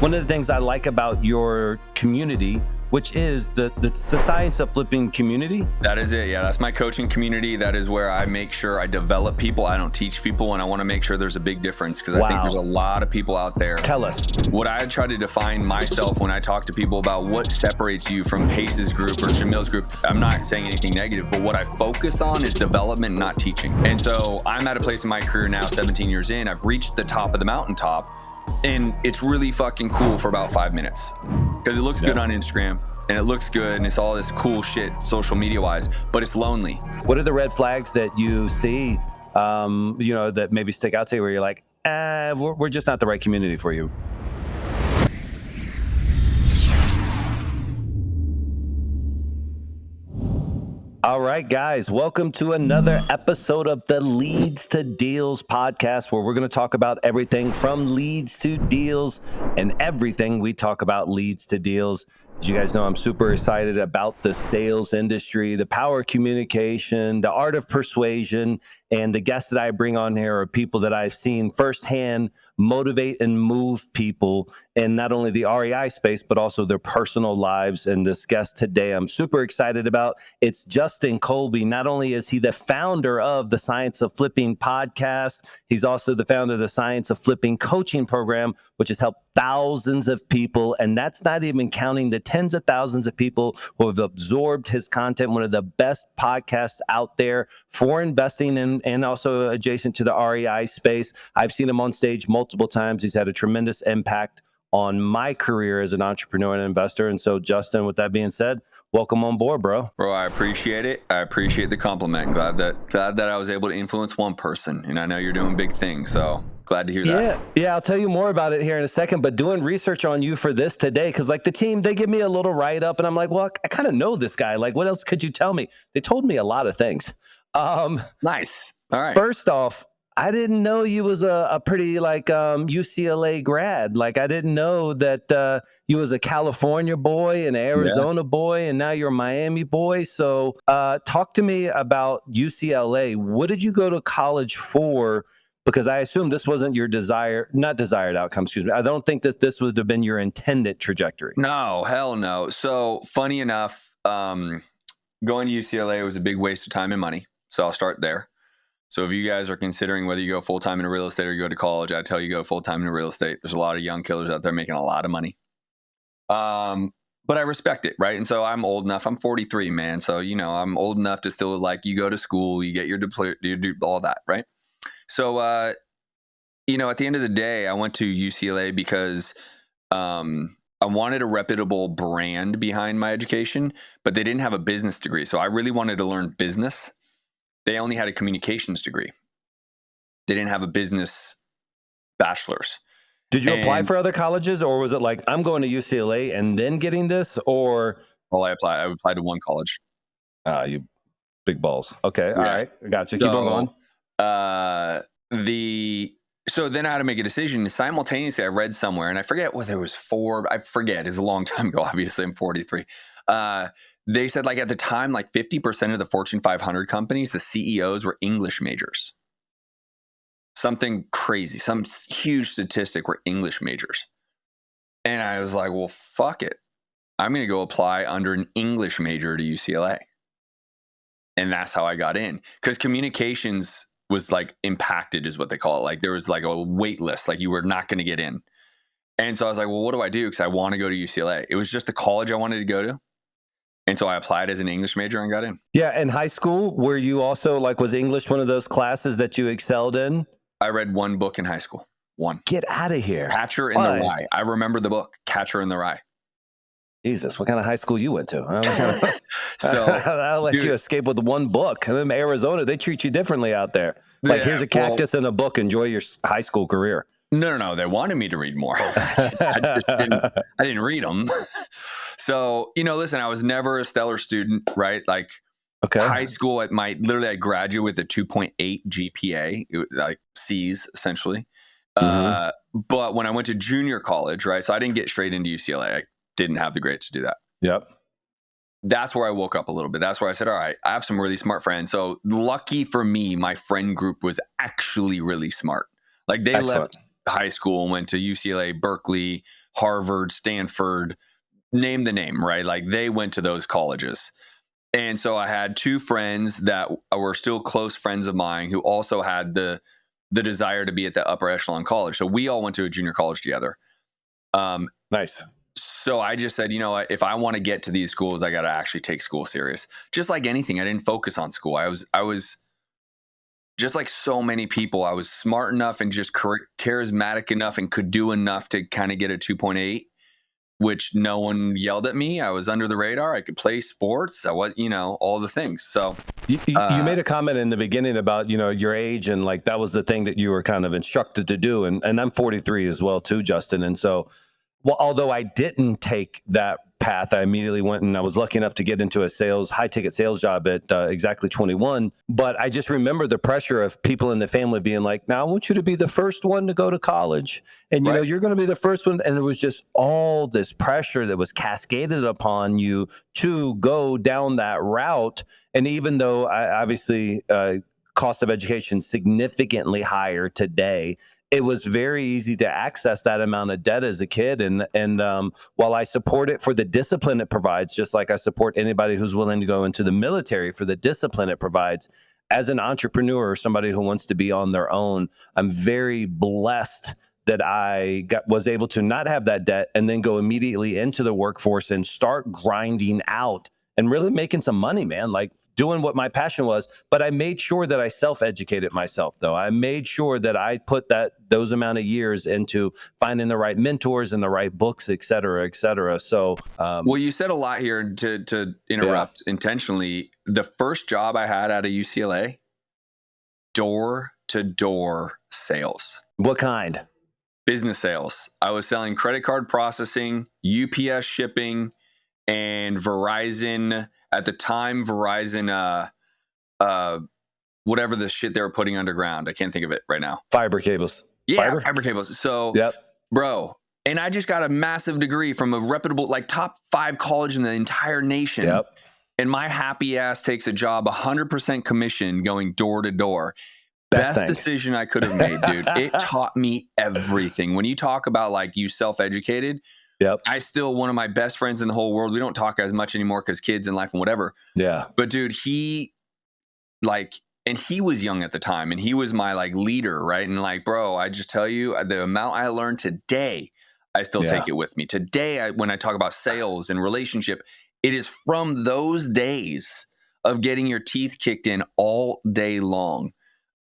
One of the things I like about your community, which is the science of flipping community. That is it. Yeah, that's my coaching community. That is where I make sure I develop people. I don't teach people, and I want to make sure there's a big difference because I think there's a lot of people out there. Tell us. What I try to define myself when I talk to people about what separates you from Pace's group or Jamil's group, I'm not saying anything negative, but what I focus on is development, not teaching. And so I'm at a place in my career now, 17 years in, I've reached the top of the mountaintop. And it's really fucking cool for about 5 minutes because it looks good on Instagram and it looks good and it's all this cool shit social media wise, but it's lonely. What are the red flags that you see, that maybe stick out to you where you're like, we're just not the right community for you? All right, guys, welcome to another episode of the Leads to Deals podcast, where we're going to talk about everything from leads to deals, and everything we talk about leads to deals. As you guys know, I'm super excited about the sales industry, the power of communication, the art of persuasion, and the guests that I bring on here are people that I've seen firsthand motivate and move people in not only the REI space, but also their personal lives. And this guest today, I'm super excited about. It's Justin Colby. Not only is he the founder of the Science of Flipping podcast, he's also the founder of the Science of Flipping coaching program, which has helped thousands of people. And that's not even counting the tens of thousands of people who have absorbed his content, one of the best podcasts out there for investing and also adjacent to the REI space. I've seen him on stage multiple times. He's had a tremendous impact on my career as an entrepreneur and investor. And so, Justin, with that being said, welcome on board, bro. Bro, I appreciate it. I appreciate the compliment. Glad that I was able to influence one person. And I know you're doing big things, so glad to hear that. Yeah, I'll tell you more about it here in a second, but doing research on you for this today, because like the team, they give me a little write-up and I'm like, well, I kind of know this guy. Like, what else could you tell me? They told me a lot of things. Nice. All right. First off, I didn't know you was a pretty UCLA grad. Like I didn't know that you was a California boy and an Arizona boy, and now you're a Miami boy. So talk to me about UCLA. What did you go to college for? Because I assume this wasn't your not desired outcome, excuse me. I don't think this would have been your intended trajectory. No, hell no. So funny enough, going to UCLA was a big waste of time and money. So I'll start there. So if you guys are considering whether you go full-time into real estate or you go to college, I tell you go full-time into real estate. There's a lot of young killers out there making a lot of money. But I respect it, right? And so I'm old enough. I'm 43, man. So, I'm old enough to still you go to school, you get your diploma, you do all that, right? So, at the end of the day, I went to UCLA because I wanted a reputable brand behind my education, but they didn't have a business degree. So I really wanted to learn business. They only had a communications degree. They didn't have a business bachelor's. Did you apply for other colleges, or was it like, I'm going to UCLA and then getting this, or? Well, I applied to one college. You big balls. Okay. All right. I got you. Keep on going. So then I had to make a decision. Simultaneously, I read somewhere, and I forget whether it was I forget. It's a long time ago. Obviously, I'm 43. They said at the time, 50% of the Fortune 500 companies, the CEOs were English majors. Something crazy, some huge statistic were English majors. And I was like, well, fuck it. I'm going to go apply under an English major to UCLA. And that's how I got in. Because communications was impacted is what they call it. There was a wait list, you were not going to get in. And so I was like, well, what do I do? Because I want to go to UCLA. It was just a college I wanted to go to. And so I applied as an English major and got in. Yeah. In high school, were you also was English one of those classes that you excelled in? I read one book in high school. One. Get out of here. Catcher in the Rye. I remember the book, Catcher in the Rye. Jesus, what kind of high school you went to? I'll let you escape with one book. And then Arizona, they treat you differently out there. Here's a cactus and a book. Enjoy your high school career. No. They wanted me to read more. I didn't read them. So, listen, I was never a stellar student, right? High school, I graduated with a 2.8 GPA, it was C's essentially. But when I went to junior college, right? So I didn't get straight into UCLA. I didn't have the grades to do that. Yep. That's where I woke up a little bit. That's where I said, all right, I have some really smart friends. So lucky for me, my friend group was actually really smart. They left high school and went to UCLA, Berkeley, Harvard, Stanford, name the name, right? Like they went to those colleges. And so I had two friends that were still close friends of mine who also had the desire to be at the upper echelon college. So we all went to a junior college together. Nice. So I just said, you know what, if I want to get to these schools, I got to actually take school serious. Just like anything, I didn't focus on school. I was just like so many people. I was smart enough and just charismatic enough and could do enough to kind of get a 2.8, which no one yelled at me. I was under the radar. I could play sports. I was, all the things. So you made a comment in the beginning about, your age, and like that was the thing that you were kind of instructed to do. And I'm 43 as well too, Justin. And so, well, although I didn't take that path, I immediately went and I was lucky enough to get into a high ticket sales job at exactly 21. But I just remember the pressure of people in the family being like, now I want you to be the first one to go to college. And, you're going to be the first one. And it was just all this pressure that was cascaded upon you to go down that route. And even though obviously cost of education significantly higher today, it was very easy to access that amount of debt as a kid. And while I support it for the discipline it provides, just like I support anybody who's willing to go into the military for the discipline it provides, as an entrepreneur or somebody who wants to be on their own, I'm very blessed that I was able to not have that debt and then go immediately into the workforce and start grinding out and really making some money, man, like doing what my passion was. But I made sure that I self-educated myself, though. I made sure that I put those amount of years into finding the right mentors and the right books, et cetera, et cetera. So, well, you said a lot here to interrupt intentionally. The first job I had out of UCLA, door-to-door sales. What kind? Business sales. I was selling credit card processing, UPS shipping, and Verizon at the time. Whatever the shit they were putting underground. I can't think of it right now. Fiber cables. Yeah, fiber cables. So, bro, and I just got a massive degree from a reputable, like top 5 college in the entire nation. Yep. And my happy ass takes a job 100% commission going door to door. Best decision I could have made, dude. It taught me everything. When you talk about like you self-educated, I still, one of my best friends in the whole world, we don't talk as much anymore because kids and life and whatever. Yeah. But dude, he was young at the time and he was my like leader, right? And like, bro, I just tell you the amount I learned today, I still take it with me. Today, when I talk about sales and relationship, it is from those days of getting your teeth kicked in all day long.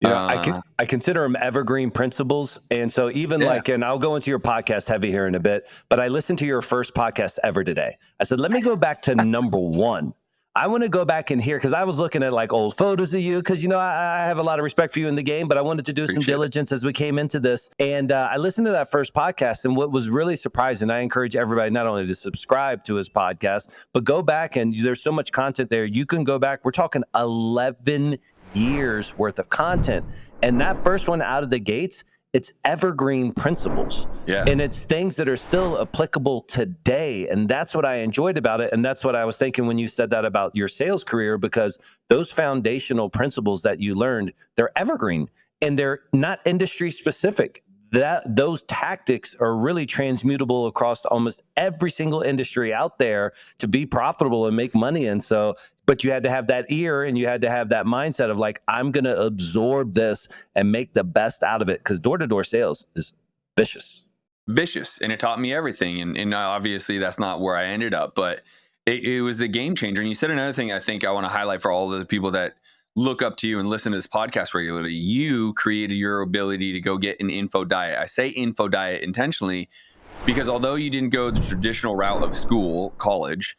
I consider them evergreen principles. And so even and I'll go into your podcast heavy here in a bit, but I listened to your first podcast ever today. I said, let me go back to number 1. I want to go back in here because I was looking at like old photos of you because, I have a lot of respect for you in the game, but I wanted to do some diligence as we came into this. And I listened to that first podcast. And what was really surprising, I encourage everybody not only to subscribe to his podcast, but go back and there's so much content there. You can go back. We're talking 11 years worth of content. And that first one out of the gates, it's evergreen principles. Yeah. And it's things that are still applicable today. And that's what I enjoyed about it. And that's what I was thinking when you said that about your sales career, because those foundational principles that you learned, they're evergreen and they're not industry specific. Those tactics are really transmutable across almost every single industry out there to be profitable and make money. And so, but you had to have that ear and you had to have that mindset of like, I'm going to absorb this and make the best out of it. Because door-to-door sales is vicious. And it taught me everything. And obviously that's not where I ended up, but it was a game changer. And you said another thing I think I want to highlight for all of the people that look up to you and listen to this podcast regularly. You created your ability to go get an info diet. I say info diet intentionally because although you didn't go the traditional route of school, college,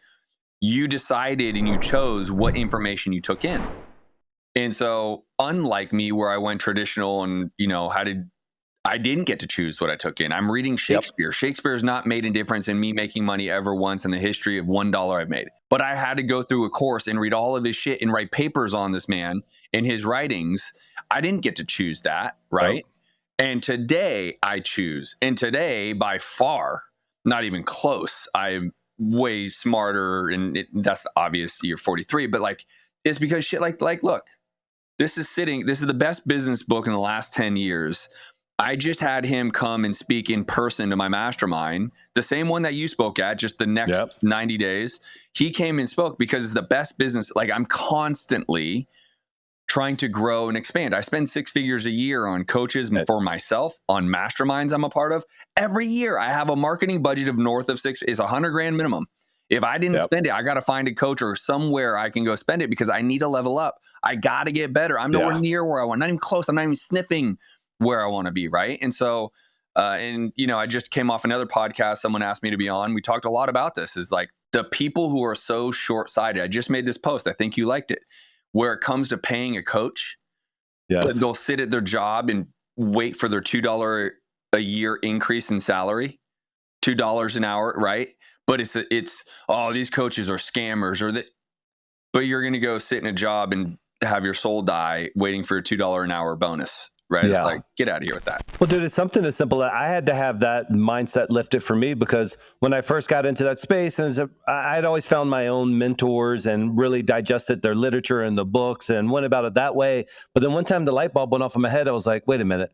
you decided and you chose what information you took in. And so unlike me, where I went traditional and, I didn't get to choose what I took in. I'm reading Shakespeare. Shakespeare has not made a difference in me making money ever once in the history of $1 I've made. But I had to go through a course and read all of his shit and write papers on this man and his writings. I didn't get to choose that, right? And today I choose. And today, by far, not even close, I'm way smarter. And that's obvious, you're 43. But like, it's because shit like look, this is the best business book in the last 10 years. I just had him come and speak in person to my mastermind, the same one that you spoke at, just the next 90 days. He came and spoke because it's the best business. Like, I'm constantly trying to grow and expand. I spend 6 figures a year on coaches for myself, on masterminds I'm a part of. Every year I have a marketing budget of north of is $100,000 minimum. If I didn't spend it, I got to find a coach or somewhere I can go spend it because I need to level up. I got to get better. I'm nowhere near where I want, not even close. I'm not even sniffing where I want to be. Right. And so, I just came off another podcast. Someone asked me to be on. We talked a lot about this, is like the people who are so short-sighted. I just made this post. I think you liked it, where it comes to paying a coach, but they'll sit at their job and wait for their $2 a year increase in salary, $2 an hour. Right. But it's these coaches are scammers but you're going to go sit in a job and have your soul die waiting for a $2 an hour bonus. Right. Yeah. It's like, get out of here with that. Well, dude, it's something as simple that I had to have that mindset lifted for me, because when I first got into that space, and I'd always found my own mentors and really digested their literature and the books and went about it that way. But then one time the light bulb went off in my head. I was like, wait a minute.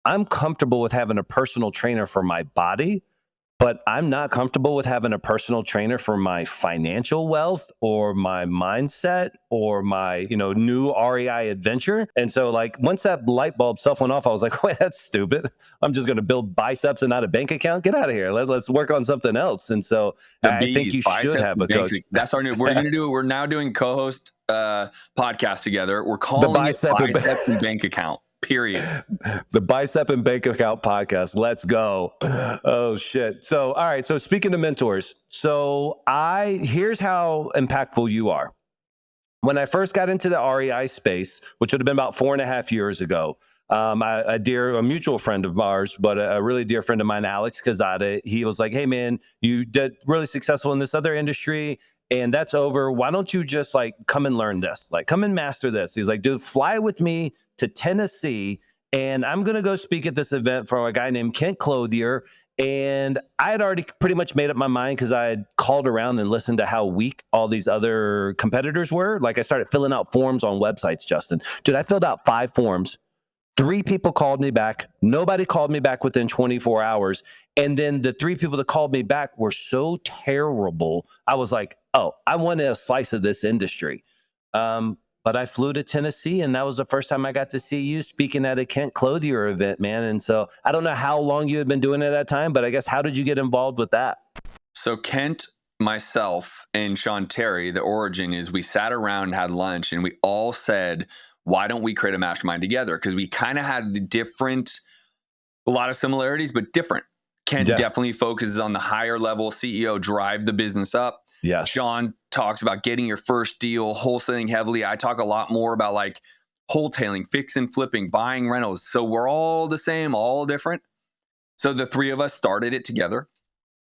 I'm comfortable with having a personal trainer for my body, but I'm not comfortable with having a personal trainer for my financial wealth or my mindset or my, new REI adventure. And so like once that light bulb self went off, I was like, wait, that's stupid. I'm just going to build biceps and not a bank account. Get out of here. Let's work on something else. And so I think you should have a coach. That's our new, we're going to do it. We're now doing co-host podcast together. We're calling it bicep and bank account. Period. The Bicep and Bank Account podcast. Let's go. Oh shit. So, all right. So speaking of mentors, here's how impactful you are. When I first got into the REI space, which would have been about 4.5 years ago, a mutual friend of ours, but a really dear friend of mine, Alex Kazada, he was like, hey man, you did really successful in this other industry, and that's over. Why don't you just come and learn this? Come and master this. He's like, dude, fly with me to Tennessee, and I'm going to go speak at this event for a guy named Kent Clothier. And I had already pretty much made up my mind because I had called around and listened to how weak all these other competitors were. Like I started filling out forms on websites, Justin. Dude, I filled out 5 forms. 3 people called me back. Nobody called me back within 24 hours. And then the 3 people that called me back were so terrible. I was like, oh, I wanted a slice of this industry. But I flew to Tennessee, and that was the first time I got to see you speaking at a Kent Clothier event, man. And so I don't know how long you had been doing it at that time, but I guess how did you get involved with that? So Kent, myself, and Sean Terry, the origin is we sat around and had lunch, and we all said, why don't we create a mastermind together? Because we kind of had a lot of similarities, but different. Kent definitely focuses on the higher level CEO, drive the business up. Yes. Sean talks about getting your first deal, wholesaling heavily. I talk a lot more about wholetailing, fix and flipping, buying rentals. So we're all the same, all different. So the 3 of us started it together.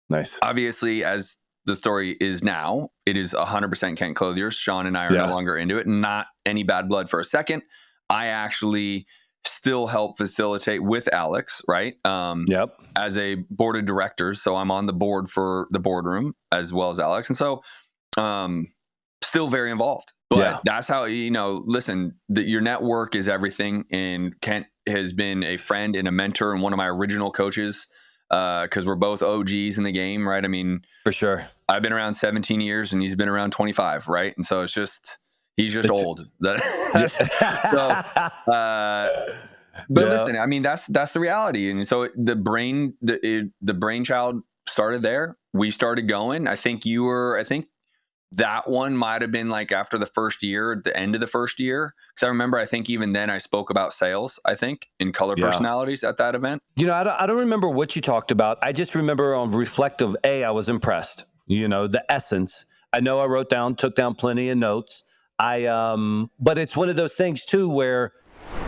Nice. Obviously, as the story is now, it is 100% Kent Clothier. Sean and I are no longer into it. Not any bad blood for a second. I actually still help facilitate with Alex, right? As a board of directors. So I'm on the board for the boardroom as well as Alex. And so still very involved. But that's how, listen, your network is everything. And Kent has been a friend and a mentor and one of my original coaches because we're both OGs in the game, right? I mean, for sure. I've been around 17 years and he's been around 25, right? And so he's just old. Listen, I mean, that's the reality. And so the brainchild started there. We started going. I think that one might've been after the first year, at the end of the first year. Cause I remember, I think even then I spoke about sales, in color personalities at that event. I don't remember what you talked about. I just remember on reflective, I was impressed, the essence. I know I took down plenty of notes. But it's one of those things too, where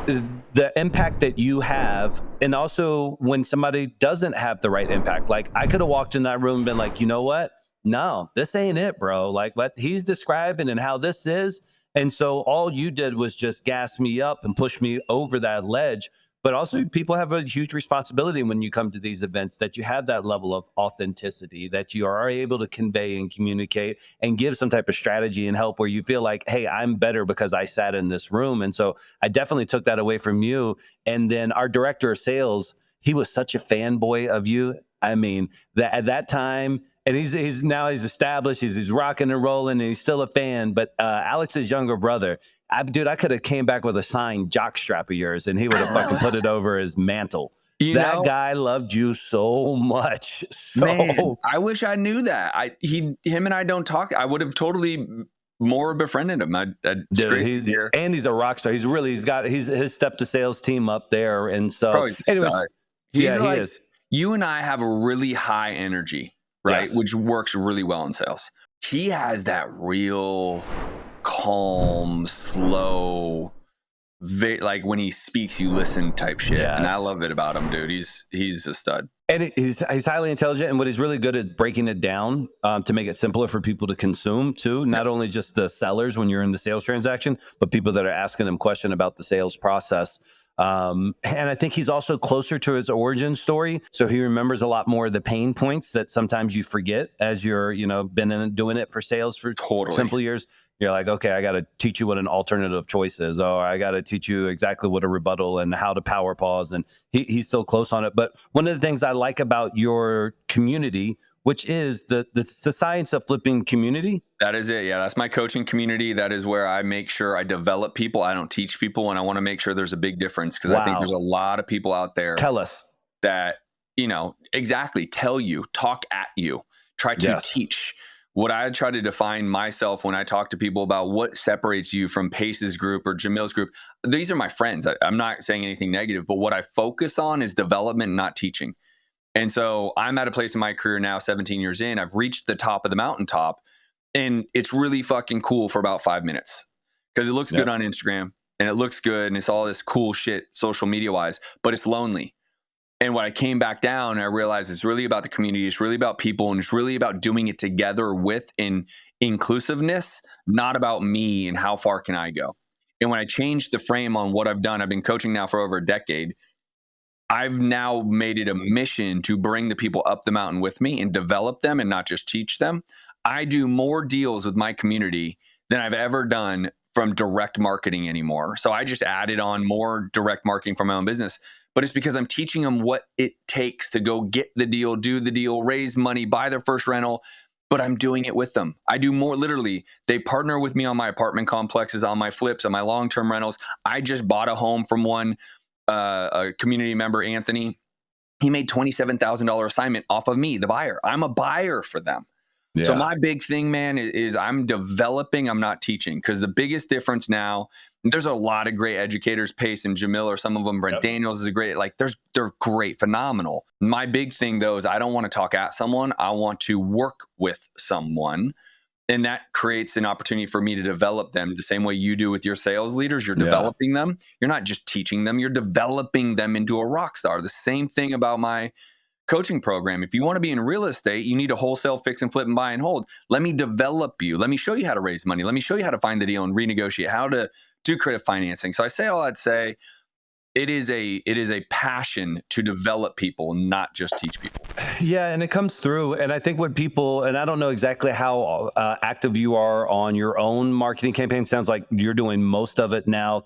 the impact that you have, and also when somebody doesn't have the right impact, I could have walked in that room and been like, you know what? No, this ain't it, bro. What he's describing and how this is. And so all you did was just gas me up and push me over that ledge. But also, people have a huge responsibility when you come to these events that you have that level of authenticity, that you are able to convey and communicate and give some type of strategy and help where you feel like, hey, I'm better because I sat in this room. And so I definitely took that away from you. And then our director of sales, he was such a fanboy of you. I mean, that at that time, and he's established, he's rocking and rolling, and he's still a fan. But Alex's younger brother, I could have came back with a signed jock strap of yours, and he would have fucking put it over his mantle. That guy loved you so much. Man, I wish I knew that. Him and I don't talk. I would have totally more befriended him. And he's a rock star. He's got his step to sales team up there, and so anyways, he is. You and I have a really high energy, right? Yes. Which works really well in sales. He has that real calm, slow, like when he speaks, you listen type shit. Yes. And I love it about him, dude. He's a stud. And he's highly intelligent, and what he's really good at breaking it down to make it simpler for people to consume too. Not only just the sellers when you're in the sales transaction, but people that are asking him questions about the sales process. And I think he's also closer to his origin story. So he remembers a lot more of the pain points that sometimes you forget as you're, been doing it for sales for simple years. You're like, okay, I got to teach you what an alternative choice is, or I got to teach you exactly what a rebuttal and how to power pause. And he's still close on it. But one of the things I like about your community, which is the science of flipping community. That is it. Yeah, that's my coaching community. That is where I make sure I develop people. I don't teach people, and I want to make sure there's a big difference because I think there's a lot of people out there. Tell us that, exactly tell you, talk at you, try to teach. What I try to define myself when I talk to people about what separates you from Pace's group or Jamil's group, these are my friends. I'm not saying anything negative, but what I focus on is development, not teaching. And so I'm at a place in my career now, 17 years in, I've reached the top of the mountaintop, and it's really fucking cool for about 5 minutes because it looks good on Instagram and it looks good and it's all this cool shit social media wise, but it's lonely. And when I came back down, I realized it's really about the community. It's really about people. And it's really about doing it together with inclusiveness, not about me and how far can I go. And when I changed the frame on what I've done, I've been coaching now for over a decade. I've now made it a mission to bring the people up the mountain with me and develop them and not just teach them. I do more deals with my community than I've ever done from direct marketing anymore. So I just added on more direct marketing from my own business. But it's because I'm teaching them what it takes to go get the deal, do the deal, raise money, buy their first rental, but I'm doing it with them. I do more, literally. They partner with me on my apartment complexes, on my flips, on my long-term rentals. I just bought a home from one, a community member, Anthony. He made $27,000 assignment off of me, the buyer. I'm a buyer for them. Yeah. So my big thing, man, is I'm developing, I'm not teaching. Because the biggest difference now, there's a lot of great educators, Pace and Jamil, or some of them, Brent Daniels is a great, they're great, phenomenal. My big thing though is I don't want to talk at someone. I want to work with someone. And that creates an opportunity for me to develop them the same way you do with your sales leaders. You're developing them. You're not just teaching them, you're developing them into a rock star. The same thing about my coaching program. If you want to be in real estate, you need a wholesale, fix and flip and buy and hold. Let me develop you. Let me show you how to raise money. Let me show you how to find the deal and renegotiate, how to do creative financing. So I say all that to say it is a passion to develop people, not just teach people. Yeah, and it comes through. And I think what people, and I don't know exactly how active you are on your own marketing campaign. Sounds like you're doing most of it now,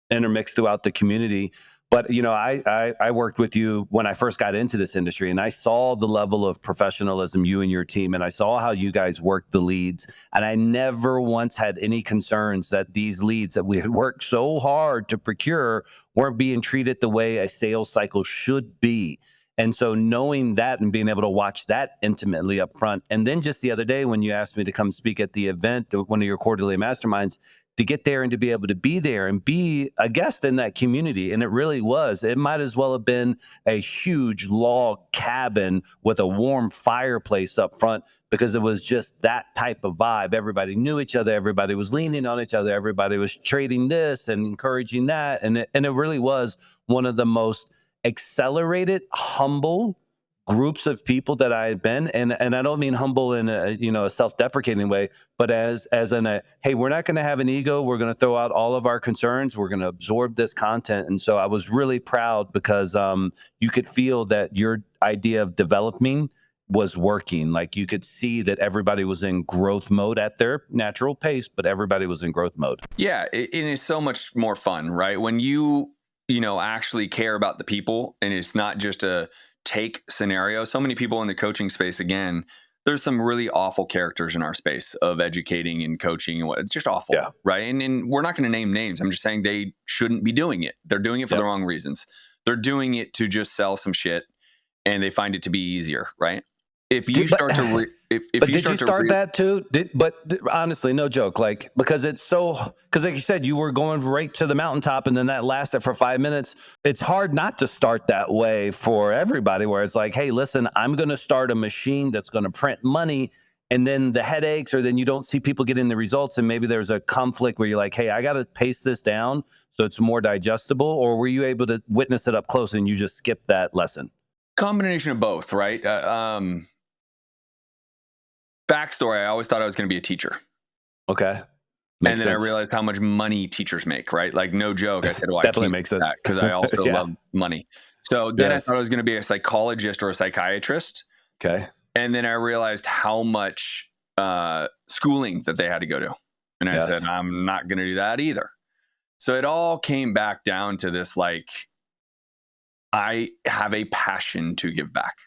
intermixed throughout the community. But, I worked with you when I first got into this industry, and I saw the level of professionalism you and your team, and I saw how you guys worked the leads. And I never once had any concerns that these leads that we had worked so hard to procure weren't being treated the way a sales cycle should be. And so knowing that and being able to watch that intimately up front. And then just the other day when you asked me to come speak at the event, one of your quarterly masterminds, to get there and to be able to be there and be a guest in that community. And it really was. It might as well have been a huge log cabin with a warm fireplace up front because it was just that type of vibe. Everybody knew each other. Everybody was leaning on each other. Everybody was trading this and encouraging that. And it really was one of the most accelerated, humble, groups of people that I had been, and I don't mean humble in a self-deprecating way, but as in a, hey, we're not going to have an ego. We're going to throw out all of our concerns. We're going to absorb this content. And so I was really proud because you could feel that your idea of developing was working. Like you could see that everybody was in growth mode at their natural pace, but everybody was in growth mode. Yeah, it is so much more fun, right? When you actually care about the people, and it's not just a take scenario. So many people in the coaching space, again, there's some really awful characters in our space of educating and coaching and what, it's just awful, right? And we're not going to name names. I'm just saying they shouldn't be doing it. They're doing it for the wrong reasons. They're doing it to just sell some shit, and they find it to be easier, right? If you start to did you start that too? Honestly, no joke. Like, because like you said, you were going right to the mountaintop and then that lasted for 5 minutes. It's hard not to start that way for everybody, where it's like, hey, listen, I'm going to start a machine that's going to print money. And then the headaches, or then you don't see people getting the results. And maybe there's a conflict where you're like, hey, I got to pace this down so it's more digestible. Or were you able to witness it up close and you just skipped that lesson? Combination of both, right? Backstory, I always thought I was going to be a teacher. Okay. Makes sense. I realized how much money teachers make, right? Like, no joke. I said, well, definitely makes sense, because I also love money. So then I thought I was going to be a psychologist or a psychiatrist. Okay. And then I realized how much schooling that they had to go to. And I said, I'm not going to do that either. So it all came back down to this, like, I have a passion to give back,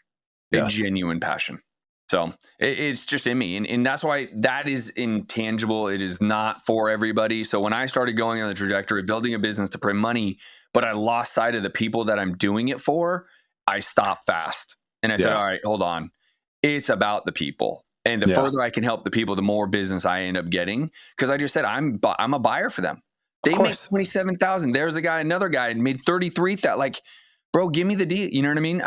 a genuine passion. So it's just in me. And that's why that is intangible. It is not for everybody. So when I started going on the trajectory of building a business to print money, but I lost sight of the people that I'm doing it for, I stopped fast. And I said, all right, hold on. It's about the people. And the further I can help the people, the more business I end up getting. Because I just said, I'm a buyer for them. They make $27,000. There's another guy made $33,000. Like, bro, give me the deal. You know what I mean?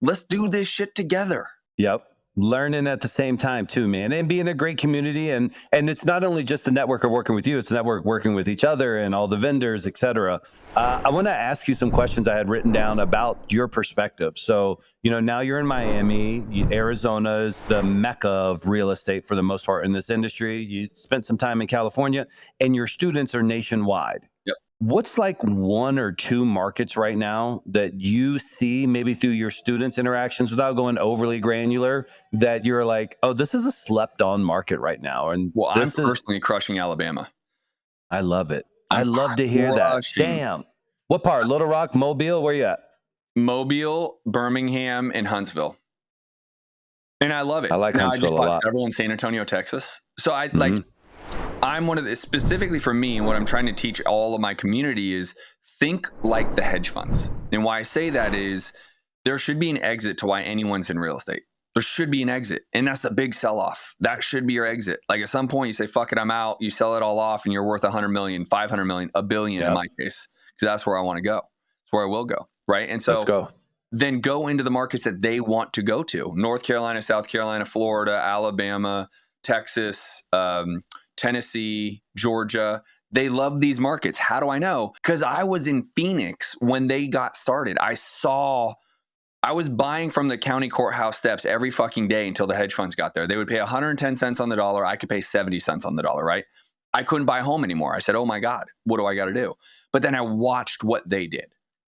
Let's do this shit together. Yep. Learning at the same time too, man, and being a great community. And it's not only just the network of working with you, it's the network working with each other and all the vendors, etc. I want to ask you some questions I had written down about your perspective. So, now you're in Miami. Arizona is the mecca of real estate for the most part in this industry. You spent some time in California, and your students are nationwide. Yep. What's like one or two markets right now that you see, maybe through your students' interactions, without going overly granular, that you're like, oh, this is a slept on market right now? And I'm personally crushing Alabama. I love it. I love to hear that. Damn. What part? Little Rock, Mobile? Where you at? Mobile, Birmingham, and Huntsville. And I love it. I like Huntsville a lot. I just bought several in San Antonio, Texas. So I'm one of the, specifically for me, and what I'm trying to teach all of my community is think like the hedge funds. And why I say that is there should be an exit to why anyone's in real estate. There should be an exit. And that's a big sell-off. That should be your exit. Like, at some point you say, fuck it, I'm out. You sell it all off and you're worth 100 million, 500 million, $1 billion in my case, because that's where I want to go. It's where I will go. Right. And so let's go. Then go into the markets that they want to go to. North Carolina, South Carolina, Florida, Alabama, Texas, Tennessee, Georgia. They love these markets. How do I know? Because I was in Phoenix when they got started. I was buying from the county courthouse steps every fucking day until the hedge funds got there. They would pay 110 cents on the dollar. I could pay 70 cents on the dollar, right? I couldn't buy a home anymore. I said, oh my God, what do I got to do? But then I watched what they did.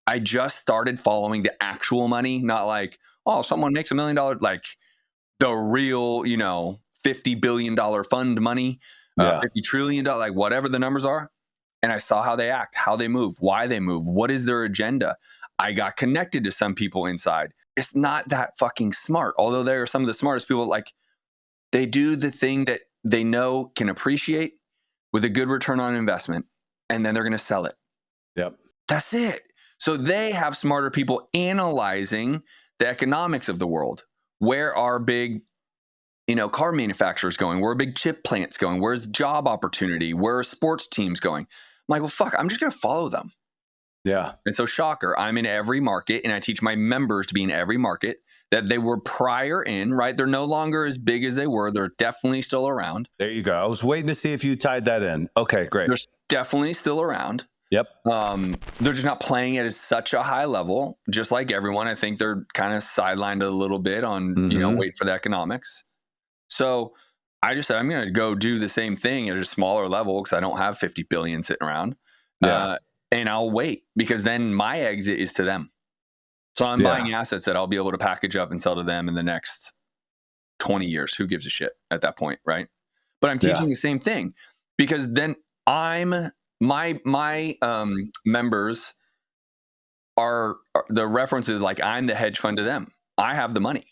I just started following the actual money, not like, oh, someone makes $1 million, like the real, $50 billion fund money. $50 trillion, like whatever the numbers are. And I saw how they act, how they move, why they move, what is their agenda. I got connected to some people inside. It's not that fucking smart. Although they are some of the smartest people, like they do the thing that they know can appreciate with a good return on investment. And then they're going to sell it. Yep. That's it. So they have smarter people analyzing the economics of the world. Where are big car manufacturers going? Where are big chip plants going? Where's job opportunity? Where are sports teams going? I'm like, well, fuck, I'm just going to follow them. Yeah. And so shocker, I'm in every market, and I teach my members to be in every market that they were prior in, right? They're no longer as big as they were. They're definitely still around. There you go. I was waiting to see if you tied that in. Okay, great. They're definitely still around. Yep. They're just not playing it at such a high level, just like everyone. I think they're kind of sidelined a little bit on, wait for the economics. So I just said, I'm going to go do the same thing at a smaller level because I don't have 50 billion sitting around. Yeah. And I'll wait because then my exit is to them. So I'm buying assets that I'll be able to package up and sell to them in the next 20 years. Who gives a shit at that point, right? But I'm teaching the same thing because then my members are the references, like I'm the hedge fund to them. I have the money.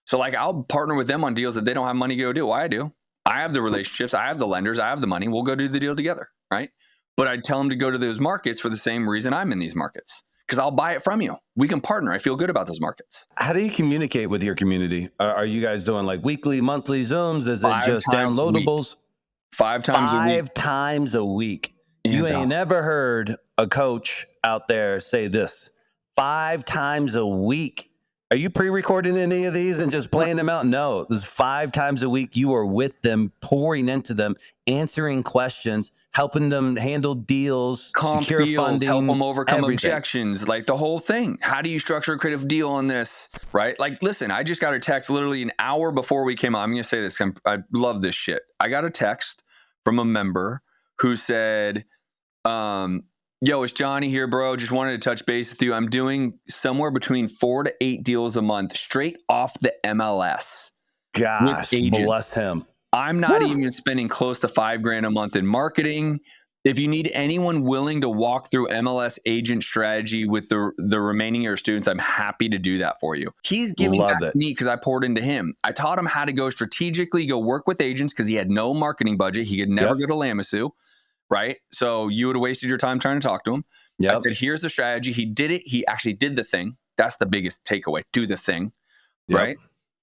So like I'll partner with them on deals that they don't have money to go do. I do. I have the relationships. I have the lenders. I have the money. We'll go do the deal together, right? But I'd tell them to go to those markets for the same reason I'm in these markets, because I'll buy it from you. We can partner. I feel good about those markets. How do you communicate with your community? Are you guys doing like weekly, monthly Zooms? Is it just downloadables? 5 times a week. 5 times a week. You ain't never heard a coach out there say this. 5 times a week. Are you pre-recording any of these and just playing them out? No, this is 5 times a week. You are with them, pouring into them, answering questions, helping them handle deals, secure deals, funding, help them overcome objections, like the whole thing. How do you structure a creative deal on this, right? Like, listen, I just got a text literally an hour before we came on. I'm going to say this. I love this shit. I got a text from a member who said, yo, it's Johnny here, bro. Just wanted to touch base with you. I'm doing somewhere between 4 to 8 deals a month straight off the MLS. Gosh, bless him. I'm not even spending close to $5,000 a month in marketing. If you need anyone willing to walk through MLS agent strategy with the remaining year students, I'm happy to do that for you. He's giving back to me because I poured into him. I taught him how to go strategically, go work with agents because he had no marketing budget. He could never go to Lamasu. Right. So you would have wasted your time trying to talk to him. I said, here's the strategy. He did it. He actually did the thing. That's the biggest takeaway. Do the thing. Right.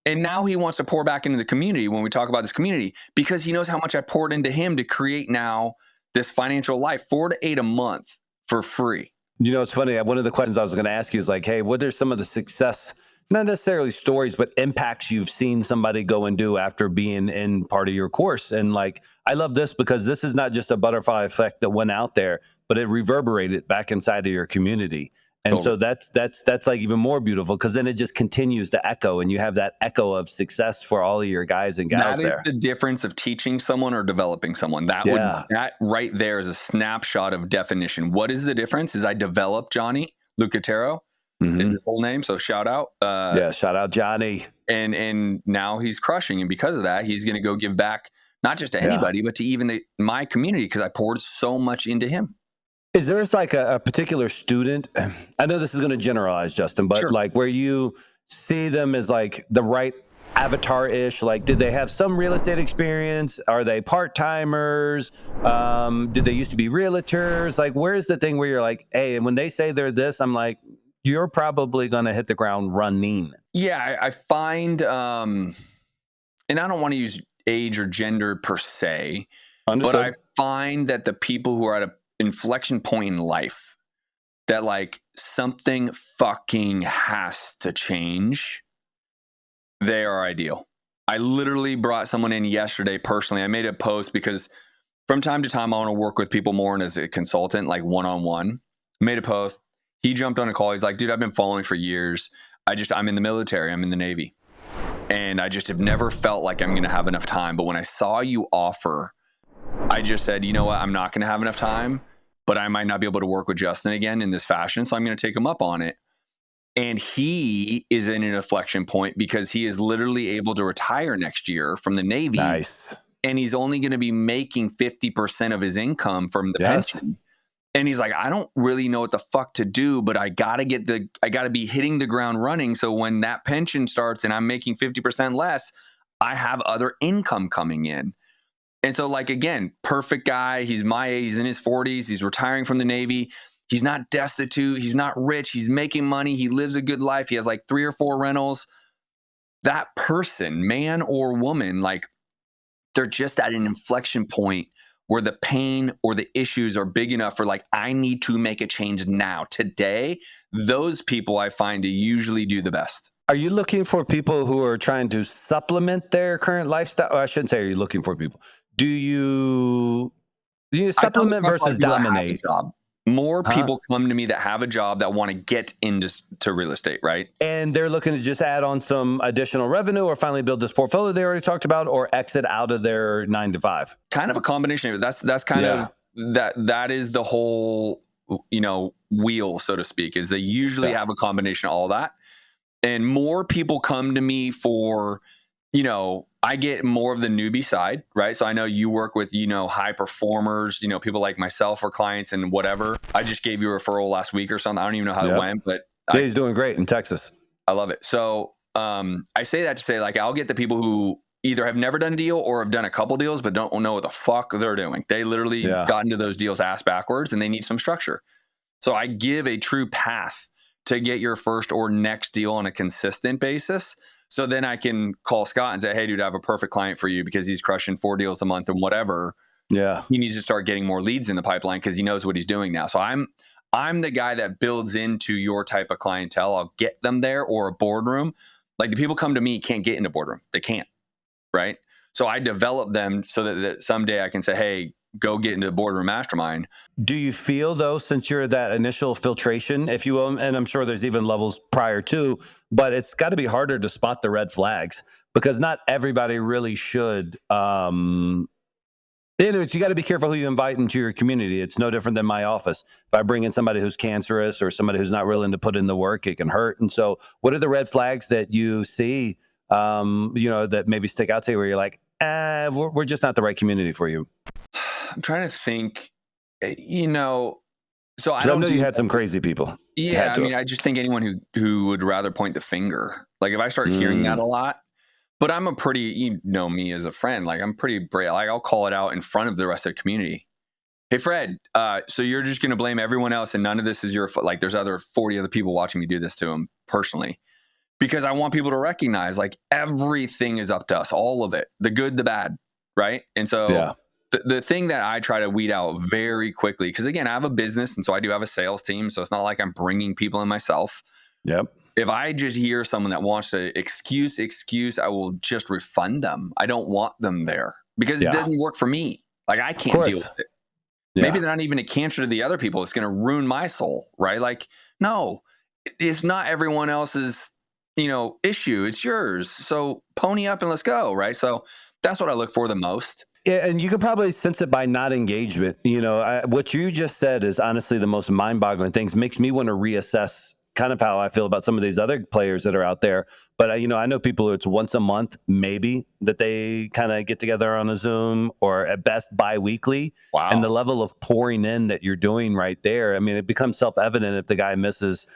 And now he wants to pour back into the community when we talk about this community, because he knows how much I poured into him to create now this financial life, 4 to 8 a month for free. You know, it's funny. One of the questions I was going to ask you is like, hey, what are some of the success, not necessarily stories, but impacts you've seen somebody go and do after being in part of your course? And like, I love this because this is not just a butterfly effect that went out there, but it reverberated back inside of your community. And so that's like even more beautiful, because then it just continues to echo, and you have that echo of success for all of your guys and gals there. That is the difference of teaching someone or developing someone. That right there is a snapshot of definition. What is the difference? Is I developed Johnny Lucatero. Is his whole name, so shout out. Shout out Johnny. And now he's crushing, and because of that, he's going to go give back not just to anybody, but to even my community, because I poured so much into him. Is there like a particular student? I know this is going to generalize, Justin, but like where you see them as like the right avatar-ish, like did they have some real estate experience? Are they part-timers? Did they used to be realtors? Like, where's the thing where you're like, hey, and when they say they're this, I'm like, you're probably going to hit the ground running. Yeah, I find, and I don't want to use age or gender per se, but I find that the people who are at an inflection point in life, that like something fucking has to change, they are ideal. I literally brought someone in yesterday personally. I made a post because from time to time I want to work with people more and as a consultant, like one-on-one. Made a post. He jumped on a call. He's like, dude, I've been following for years. I'm in the military. I'm in the Navy. And I just have never felt like I'm going to have enough time. But when I saw you offer, I just said, you know what? I'm not going to have enough time, but I might not be able to work with Justin again in this fashion. So I'm going to take him up on it. And he is in an inflection point because he is literally able to retire next year from the Navy. Nice. And he's only going to be making 50% of his income from the pension. And he's like, I don't really know what the fuck to do, but I got to be hitting the ground running. So when that pension starts and I'm making 50% less, I have other income coming in. And so like, again, perfect guy. He's my age. He's in his 40s. He's retiring from the Navy. He's not destitute. He's not rich. He's making money. He lives a good life. He has like 3 or 4 rentals. That person, man or woman, like they're just at an inflection point where the pain or the issues are big enough for like, I need to make a change now, today. Those people I find to usually do the best. Are you looking for people who are trying to supplement their current lifestyle? Or I shouldn't say, are you looking for people? Do you supplement versus dominate? More people come to me that have a job that want to get into real estate, right? And they're looking to just add on some additional revenue or finally build this portfolio they already talked about, or exit out of their 9 to 5. Kind of a combination. That's kind of that is the whole, wheel, so to speak, is they usually have a combination of all that. And more people come to me for, I get more of the newbie side, right? So I know you work with, high performers, people like myself or clients and whatever. I just gave you a referral last week or something. I don't even know how it went, but he's doing great in Texas. I love it. So I say that to say, like, I'll get the people who either have never done a deal or have done a couple deals, but don't know what the fuck they're doing. They literally got into those deals ass backwards and they need some structure. So I give a true path to get your first or next deal on a consistent basis. So then I can call Scott and say, hey, dude, I have a perfect client for you because he's crushing 4 deals a month and whatever. Yeah. He needs to start getting more leads in the pipeline because he knows what he's doing now. So I'm the guy that builds into your type of clientele. I'll get them there, or a boardroom. Like, the people come to me can't get in a boardroom. They can't, right? So I develop them so that someday I can say, hey, go get into the boardroom mastermind. Do you feel, though, since you're that initial filtration, if you will, and I'm sure there's even levels prior to, but it's got to be harder to spot the red flags because not everybody really should. You got to be careful who you invite into your community. It's no different than my office. If I bring in somebody who's cancerous or somebody who's not willing to put in the work, it can hurt. And so what are the red flags that you see, that maybe stick out to you where you're like, we're just not the right community for you? I'm trying to think, so I know you had some crazy people. Yeah. I mean, I just think anyone who would rather point the finger, like if I start hearing that a lot, but I'm a pretty, me as a friend, like I'm pretty brave. Like I'll call it out in front of the rest of the community. Hey, Fred, so you're just going to blame everyone else and none of this is your fault. Like there's 40 other people watching me do this to them personally, because I want people to recognize like everything is up to us, all of it, the good, the bad. Right. And so the thing that I try to weed out very quickly, because again, I have a business and so I do have a sales team. So it's not like I'm bringing people in myself. Yep. If I just hear someone that wants to excuse, I will just refund them. I don't want them there because it doesn't work for me. Like I can't deal with it. Yeah. Maybe they're not even a cancer to the other people. It's going to ruin my soul, right? Like, no, it's not everyone else's, issue. It's yours. So pony up and let's go, right? So that's what I look for the most. Yeah, and you could probably sense it by not engagement. What you just said is honestly the most mind-boggling things. Makes me want to reassess kind of how I feel about some of these other players that are out there. But, I know people who it's once a month, maybe, that they kind of get together on a Zoom or at best bi-weekly. Wow. And the level of pouring in that you're doing right there, I mean, it becomes self-evident if the guy misses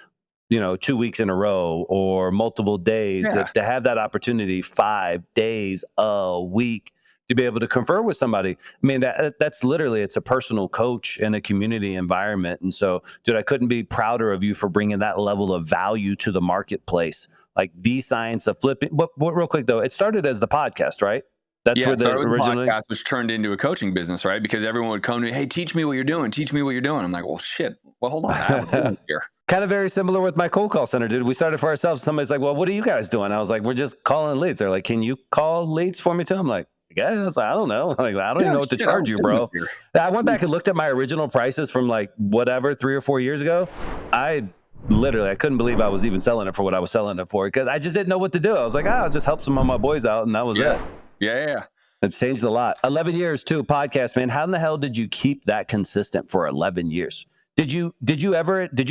2 weeks in a row or multiple days. To have that opportunity 5 days a week to be able to confer with somebody. I mean, that's literally, it's a personal coach in a community environment. And so, dude, I couldn't be prouder of you for bringing that level of value to the marketplace. Like the science of flipping. But real quick though, it started as the podcast, right? That's where the originally podcast was turned into a coaching business, right? Because everyone would come to me, hey, teach me what you're doing. I'm like, well, shit. Well, hold on. I have a business here. Kind of very similar with my cold call center, dude. We started for ourselves. Somebody's like, well, what are you guys doing? I was like, we're just calling leads. They're like, can you call leads for me too? I'm like, yeah, I don't know. Like, I don't even know what to charge you, bro. I went back and looked at my original prices from like whatever 3 or 4 years ago. I couldn't believe I was even selling it for what I was selling it for because I just didn't know what to do. I was like, I'll just help some of my boys out, and that was it. Yeah. It's changed a lot. 11 years too, podcast, man. How in the hell did you keep that consistent for 11 years? Did you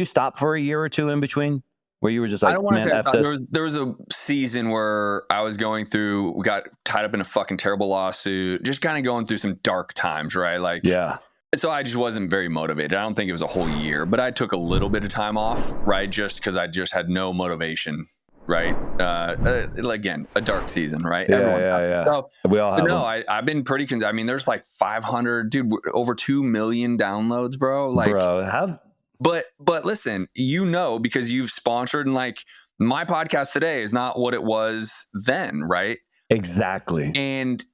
stop for a year or two in between? Where you were just like, I don't want to say there was a season where I was going through, we got tied up in a fucking terrible lawsuit, just kind of going through some dark times, right? Like, so I just wasn't very motivated. I don't think it was a whole year, but I took a little bit of time off, right? Just because I just had no motivation, right? Again, a dark season, right? Yeah. So we all have I've been pretty, I mean, there's like 500, dude, over 2 million downloads, bro. Like, But listen, because you've sponsored, and like my podcast today is not what it was then, right? Exactly. And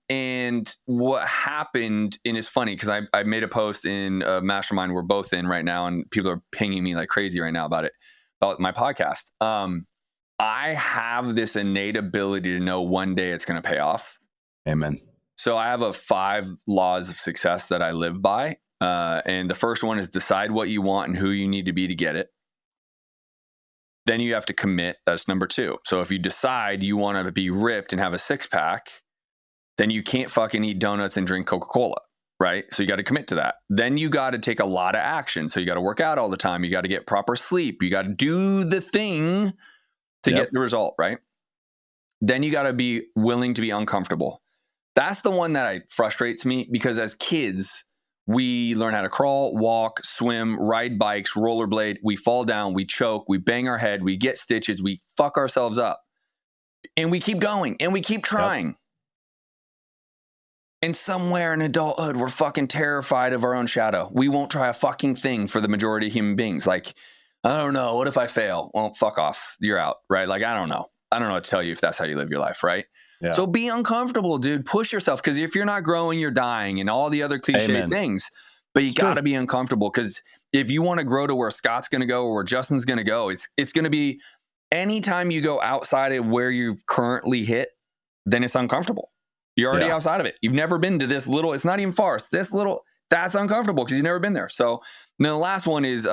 what happened, and it's funny because I made a post in a mastermind we're both in right now, and people are pinging me like crazy right now about my podcast. I have this innate ability to know one day it's going to pay off. Amen. So I have 5 laws of success that I live by. And the first one is decide what you want and who you need to be to get it. Then you have to commit. That's number 2. So if you decide you want to be ripped and have a 6-pack, then you can't fucking eat donuts and drink Coca-Cola, right? So you got to commit to that. Then you got to take a lot of action. So you got to work out all the time. You got to get proper sleep. You got to do the thing to get the result, right? Then you got to be willing to be uncomfortable. That's the one that frustrates me, because as kids, we learn how to crawl, walk, swim, ride bikes, rollerblade. We fall down, we choke, we bang our head, we get stitches, we fuck ourselves up. And we keep going and we keep trying. Yep. And somewhere in adulthood, we're fucking terrified of our own shadow. We won't try a fucking thing for the majority of human beings. Like, I don't know. What if I fail? Well, fuck off. You're out, right? Like, I don't know. I don't know what to tell you if that's how you live your life, right? Yeah. So be uncomfortable, dude. Push yourself, because if you're not growing, you're dying, and all the other cliche things. But you got to be uncomfortable, because if you want to grow to where Scott's going to go or where Justin's going to go, it's going to be anytime you go outside of where you've currently hit, then it's uncomfortable. You're already outside of it. You've never been to this little. It's not even far. It's this little. That's uncomfortable because you've never been there. So then the last one is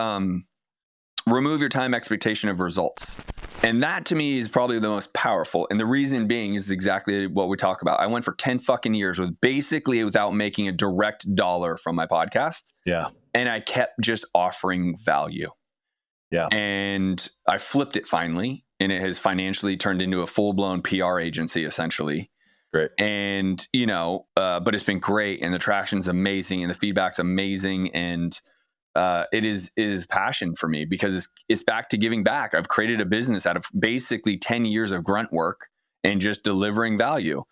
remove your time expectation of results. And that to me is probably the most powerful. And the reason being is exactly what we talk about. I went for 10 fucking years without making a direct dollar from my podcast. Yeah. And I kept just offering value. Yeah. And I flipped it finally. And it has financially turned into a full-blown PR agency, essentially. Great. And, but it's been great. And the traction's amazing. And the feedback's amazing. And it is passion for me, because it's back to giving back. I've created a business out of basically 10 years of grunt work and just delivering value.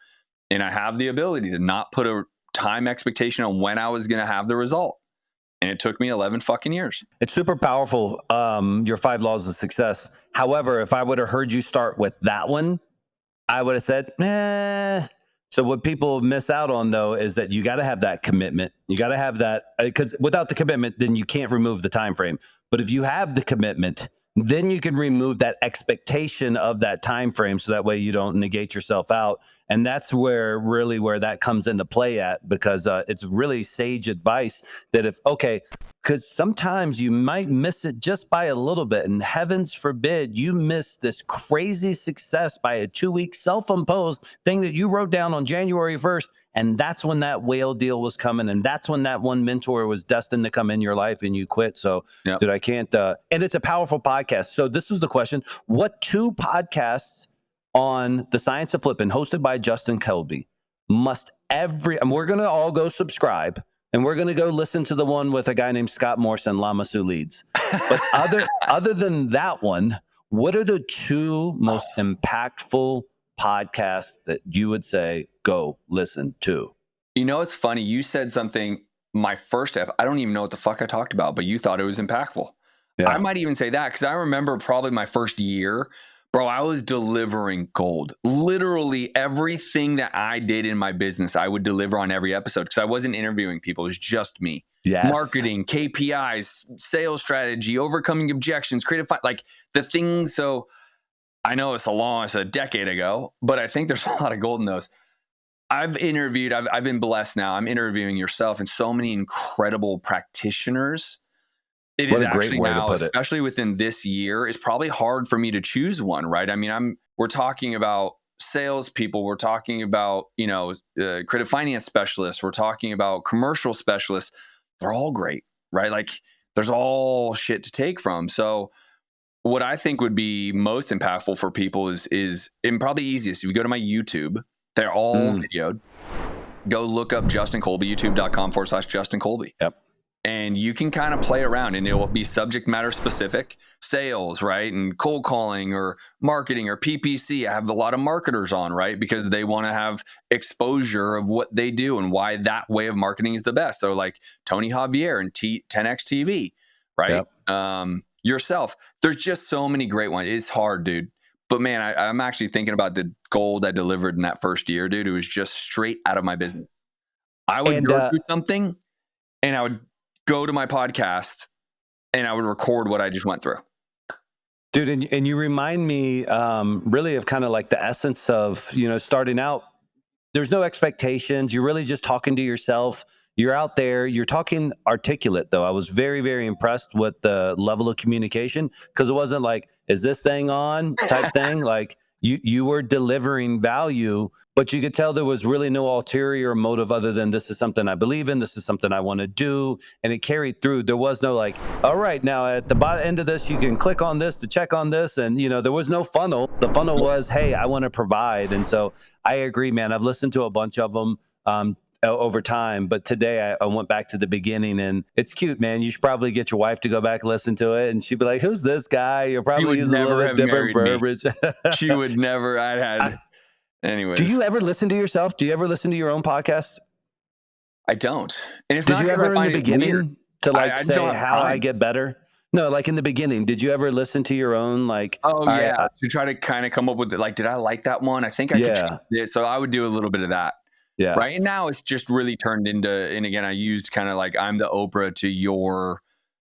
And I have the ability to not put a time expectation on when I was going to have the result. And it took me 11 fucking years. It's super powerful. Your 5 laws of success. However, if I would have heard you start with that one, I would have said, So what people miss out on, though, is that you got to have that commitment. You got to have that, because without the commitment, then you can't remove the time frame. But if you have the commitment, then you can remove that expectation of that time frame, so that way you don't negate yourself out. And that's where that comes into play at, because it's really sage advice that because sometimes you might miss it just by a little bit, and heavens forbid you miss this crazy success by a 2-week self-imposed thing that you wrote down on January 1st. And that's when that whale deal was coming. And that's when that one mentor was destined to come in your life and you quit. So dude, I can't, and it's a powerful podcast. So this was the question: what 2 podcasts on the science of flipping hosted by Justin Colby and we're going to all go subscribe, and we're going to go listen to the one with a guy named Scott Morse and Lamasu Leads. But other than that one, what are the 2 most impactful podcasts that you would say go listen to? It's funny. You said something, my first ep, I don't even know what the fuck I talked about, but you thought it was impactful. Yeah. I might even say that, because I remember probably my first year, bro, I was delivering gold. Literally everything that I did in my business, I would deliver on every episode, because I wasn't interviewing people. It was just me. Yes. Marketing, KPIs, sales strategy, overcoming objections, creative, like the things. So I know it's a decade ago, but I think there's a lot of gold in those. I've been blessed now. I'm interviewing yourself and so many incredible practitioners. It is actually now, especially within this year, it's probably hard for me to choose one, right? I mean, we're talking about salespeople. We're talking about, creative finance specialists. We're talking about commercial specialists. They're all great, right? Like, there's all shit to take from. So what I think would be most impactful for people is and probably easiest, if you go to my YouTube, they're all videoed. Go look up Justin Colby, youtube.com/Justin Colby. Yep. And you can kind of play around, and it will be subject matter specific, sales, right? And cold calling or marketing or PPC. I have a lot of marketers on, right? Because they want to have exposure of what they do and why that way of marketing is the best. So like Tony Javier and 10X TV, right? Yep. Yourself. There's just so many great ones. It's hard, dude. But man, I'm actually thinking about the gold I delivered in that first year, dude. It was just straight out of my business. I would go through something, and I would go to my podcast, and I would record what I just went through. Dude, and you remind me really of kind of like the essence of, starting out. There's no expectations. You're really just talking to yourself. you're out there, you're talking articulate though. I was very, very impressed with the level of communication, because it wasn't like, is this thing on type thing? Like you were delivering value, but you could tell there was really no ulterior motive other than, this is something I believe in, this is something I want to do. And it carried through. There was no like, all right, now at the bottom end of this, you can click on this to check on this. And, there was no funnel. The funnel was, hey, I want to provide. And so I agree, man. I've listened to a bunch of them over time, but today I went back to the beginning, and it's cute, man. You should probably get your wife to go back and listen to it, and she'd be like, who's this guy? You'll probably use a little bit different verbiage. She would never. Anyways. Do you ever listen to yourself? Do you ever listen to your own podcast? I don't. And it's did not you ever in the beginning to like say how I get better? No, like in the beginning, did you ever listen to your own like? Oh yeah, to try to kind of come up with it. Like, did I like that one? I think I could change it. So I would do a little bit of that. Yeah. Right now, it's just really turned into, and again, I used kind of like, I'm the Oprah to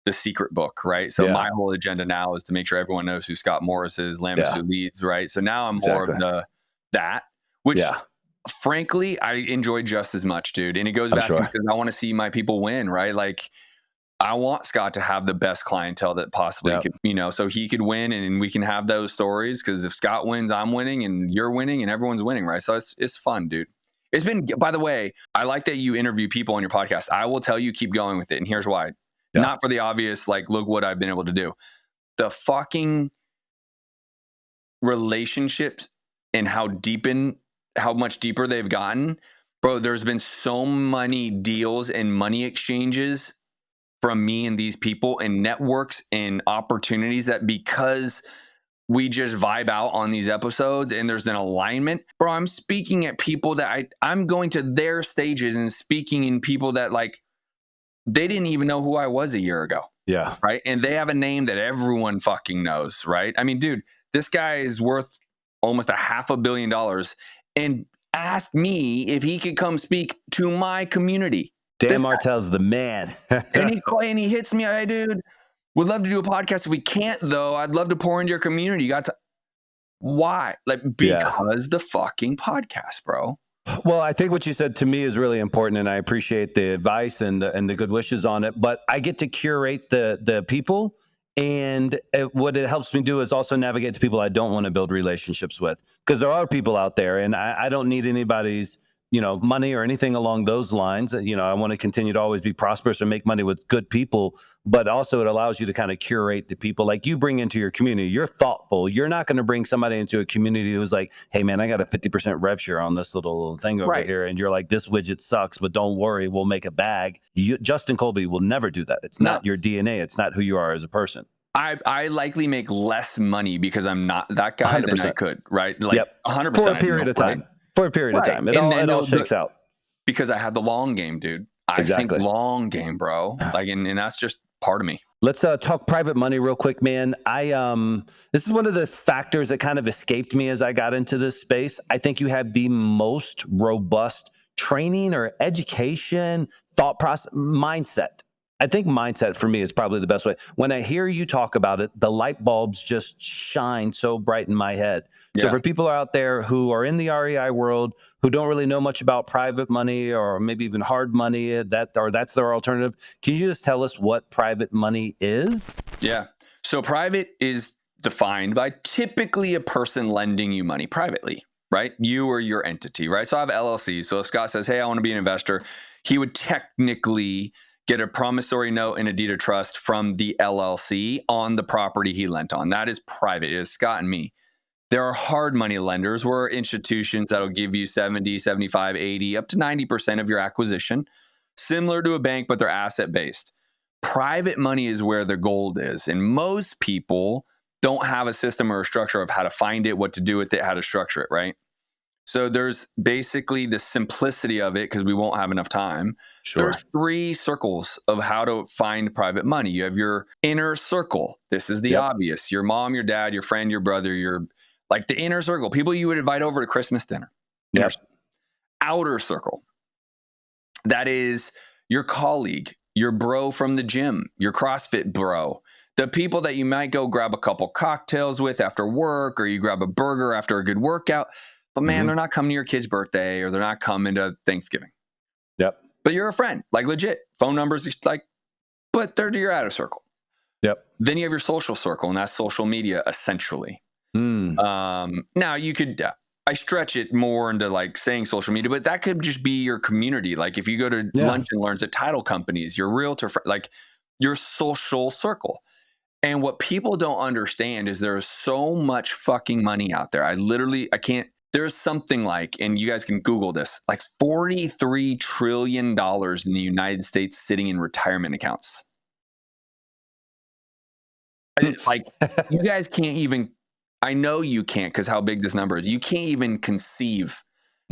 the secret book, right? So my whole agenda now is to make sure everyone knows who Scott Morse is, Lambus who leads, right? So now I'm more of that, which frankly, I enjoy just as much, dude. And it goes back because I want to see my people win, right? Like, I want Scott to have the best clientele that possibly could, so he could win and we can have those stories. Because if Scott wins, I'm winning and you're winning and everyone's winning, right? So it's fun, dude. It's been, by the way, I like that you interview people on your podcast. I will tell you, keep going with it. And here's why. Yeah. Not for the obvious, like, look what I've been able to do. The fucking relationships and how much deeper they've gotten. Bro, there's been so many deals and money exchanges from me and these people and networks and opportunities that because we just vibe out on these episodes and there's an alignment. Bro, I'm speaking at people that I'm going to their stages and speaking in people that like, they didn't even know who I was a year ago. Yeah. Right. And they have a name that everyone fucking knows. Right. I mean, dude, this guy is worth almost $500 million and asked me if he could come speak to my community. Dan Martell's the man. and he hits me, hey, dude, would love to do a podcast. If we can't, though, I'd love to pour into your community. Why? Like, because the fucking podcast, bro. Well, I think what you said to me is really important, and I appreciate the advice and the good wishes on it. But I get to curate the people, and what it helps me do is also navigate to people I don't want to build relationships with, because there are people out there, and I don't need anybody's money or anything along those lines. I want to continue to always be prosperous and make money with good people, but also it allows you to kind of curate the people like you bring into your community. You're thoughtful. You're not going to bring somebody into a community who's like, hey man, I got a 50% rev share on this little thing over here. And you're like, this widget sucks, but don't worry, we'll make a bag. Justin Colby will never do that. It's not your DNA. It's not who you are as a person. I likely make less money because I'm not that guy 100%. Than I could, right? Like 100%. For a period of time. Right? For a period of time. It all shakes out. Because I have the long game, dude. I think long game, bro. Like, and that's just part of me. Let's talk private money real quick, man. This is one of the factors that kind of escaped me as I got into this space. I think you have the most robust training or education, thought process, mindset. I think mindset for me is probably the best way. When I hear you talk about it, the light bulbs just shine so bright in my head. So for people out there who are in the REI world, who don't really know much about private money or maybe even hard money, that's their alternative, can you just tell us what private money is? Yeah. So private is defined by typically a person lending you money privately, right? You or your entity, right? So I have LLC. So if Scott says, hey, I want to be an investor, he would technically get a promissory note and a deed of trust from the LLC on the property he lent on. That is private. It is Scott and me. There are hard money lenders where institutions that'll give you 70, 75, 80, up to 90% of your acquisition, similar to a bank, but they're asset-based. Private money is where the gold is. And most people don't have a system or a structure of how to find it, what to do with it, how to structure it, right? So there's basically the simplicity of it, because we won't have enough time. Sure. There's 3 circles of how to find private money. You have your inner circle. This is the obvious. Your mom, your dad, your friend, your brother, your like the inner circle. People you would invite over to Christmas dinner. Yep. Outer circle. That is your colleague, your bro from the gym, your CrossFit bro. The people that you might go grab a couple cocktails with after work, or you grab a burger after a good workout. But man, they're not coming to your kid's birthday, or they're not coming to Thanksgiving. Yep. but you're a friend, like legit. Phone numbers, like, but they're your outer circle. Yep. Then you have your social circle, and that's social media essentially. Now you could, I stretch it more into like saying social media, but that could just be your community. Like if you go to lunch and learns at title companies, your realtor, like your social circle. And what people don't understand is there's so much fucking money out there. I can't, there's something like, and you guys can Google this, like $43 trillion in the United States sitting in retirement accounts. Like you guys can't even, I know you can't because how big this number is. You can't even conceive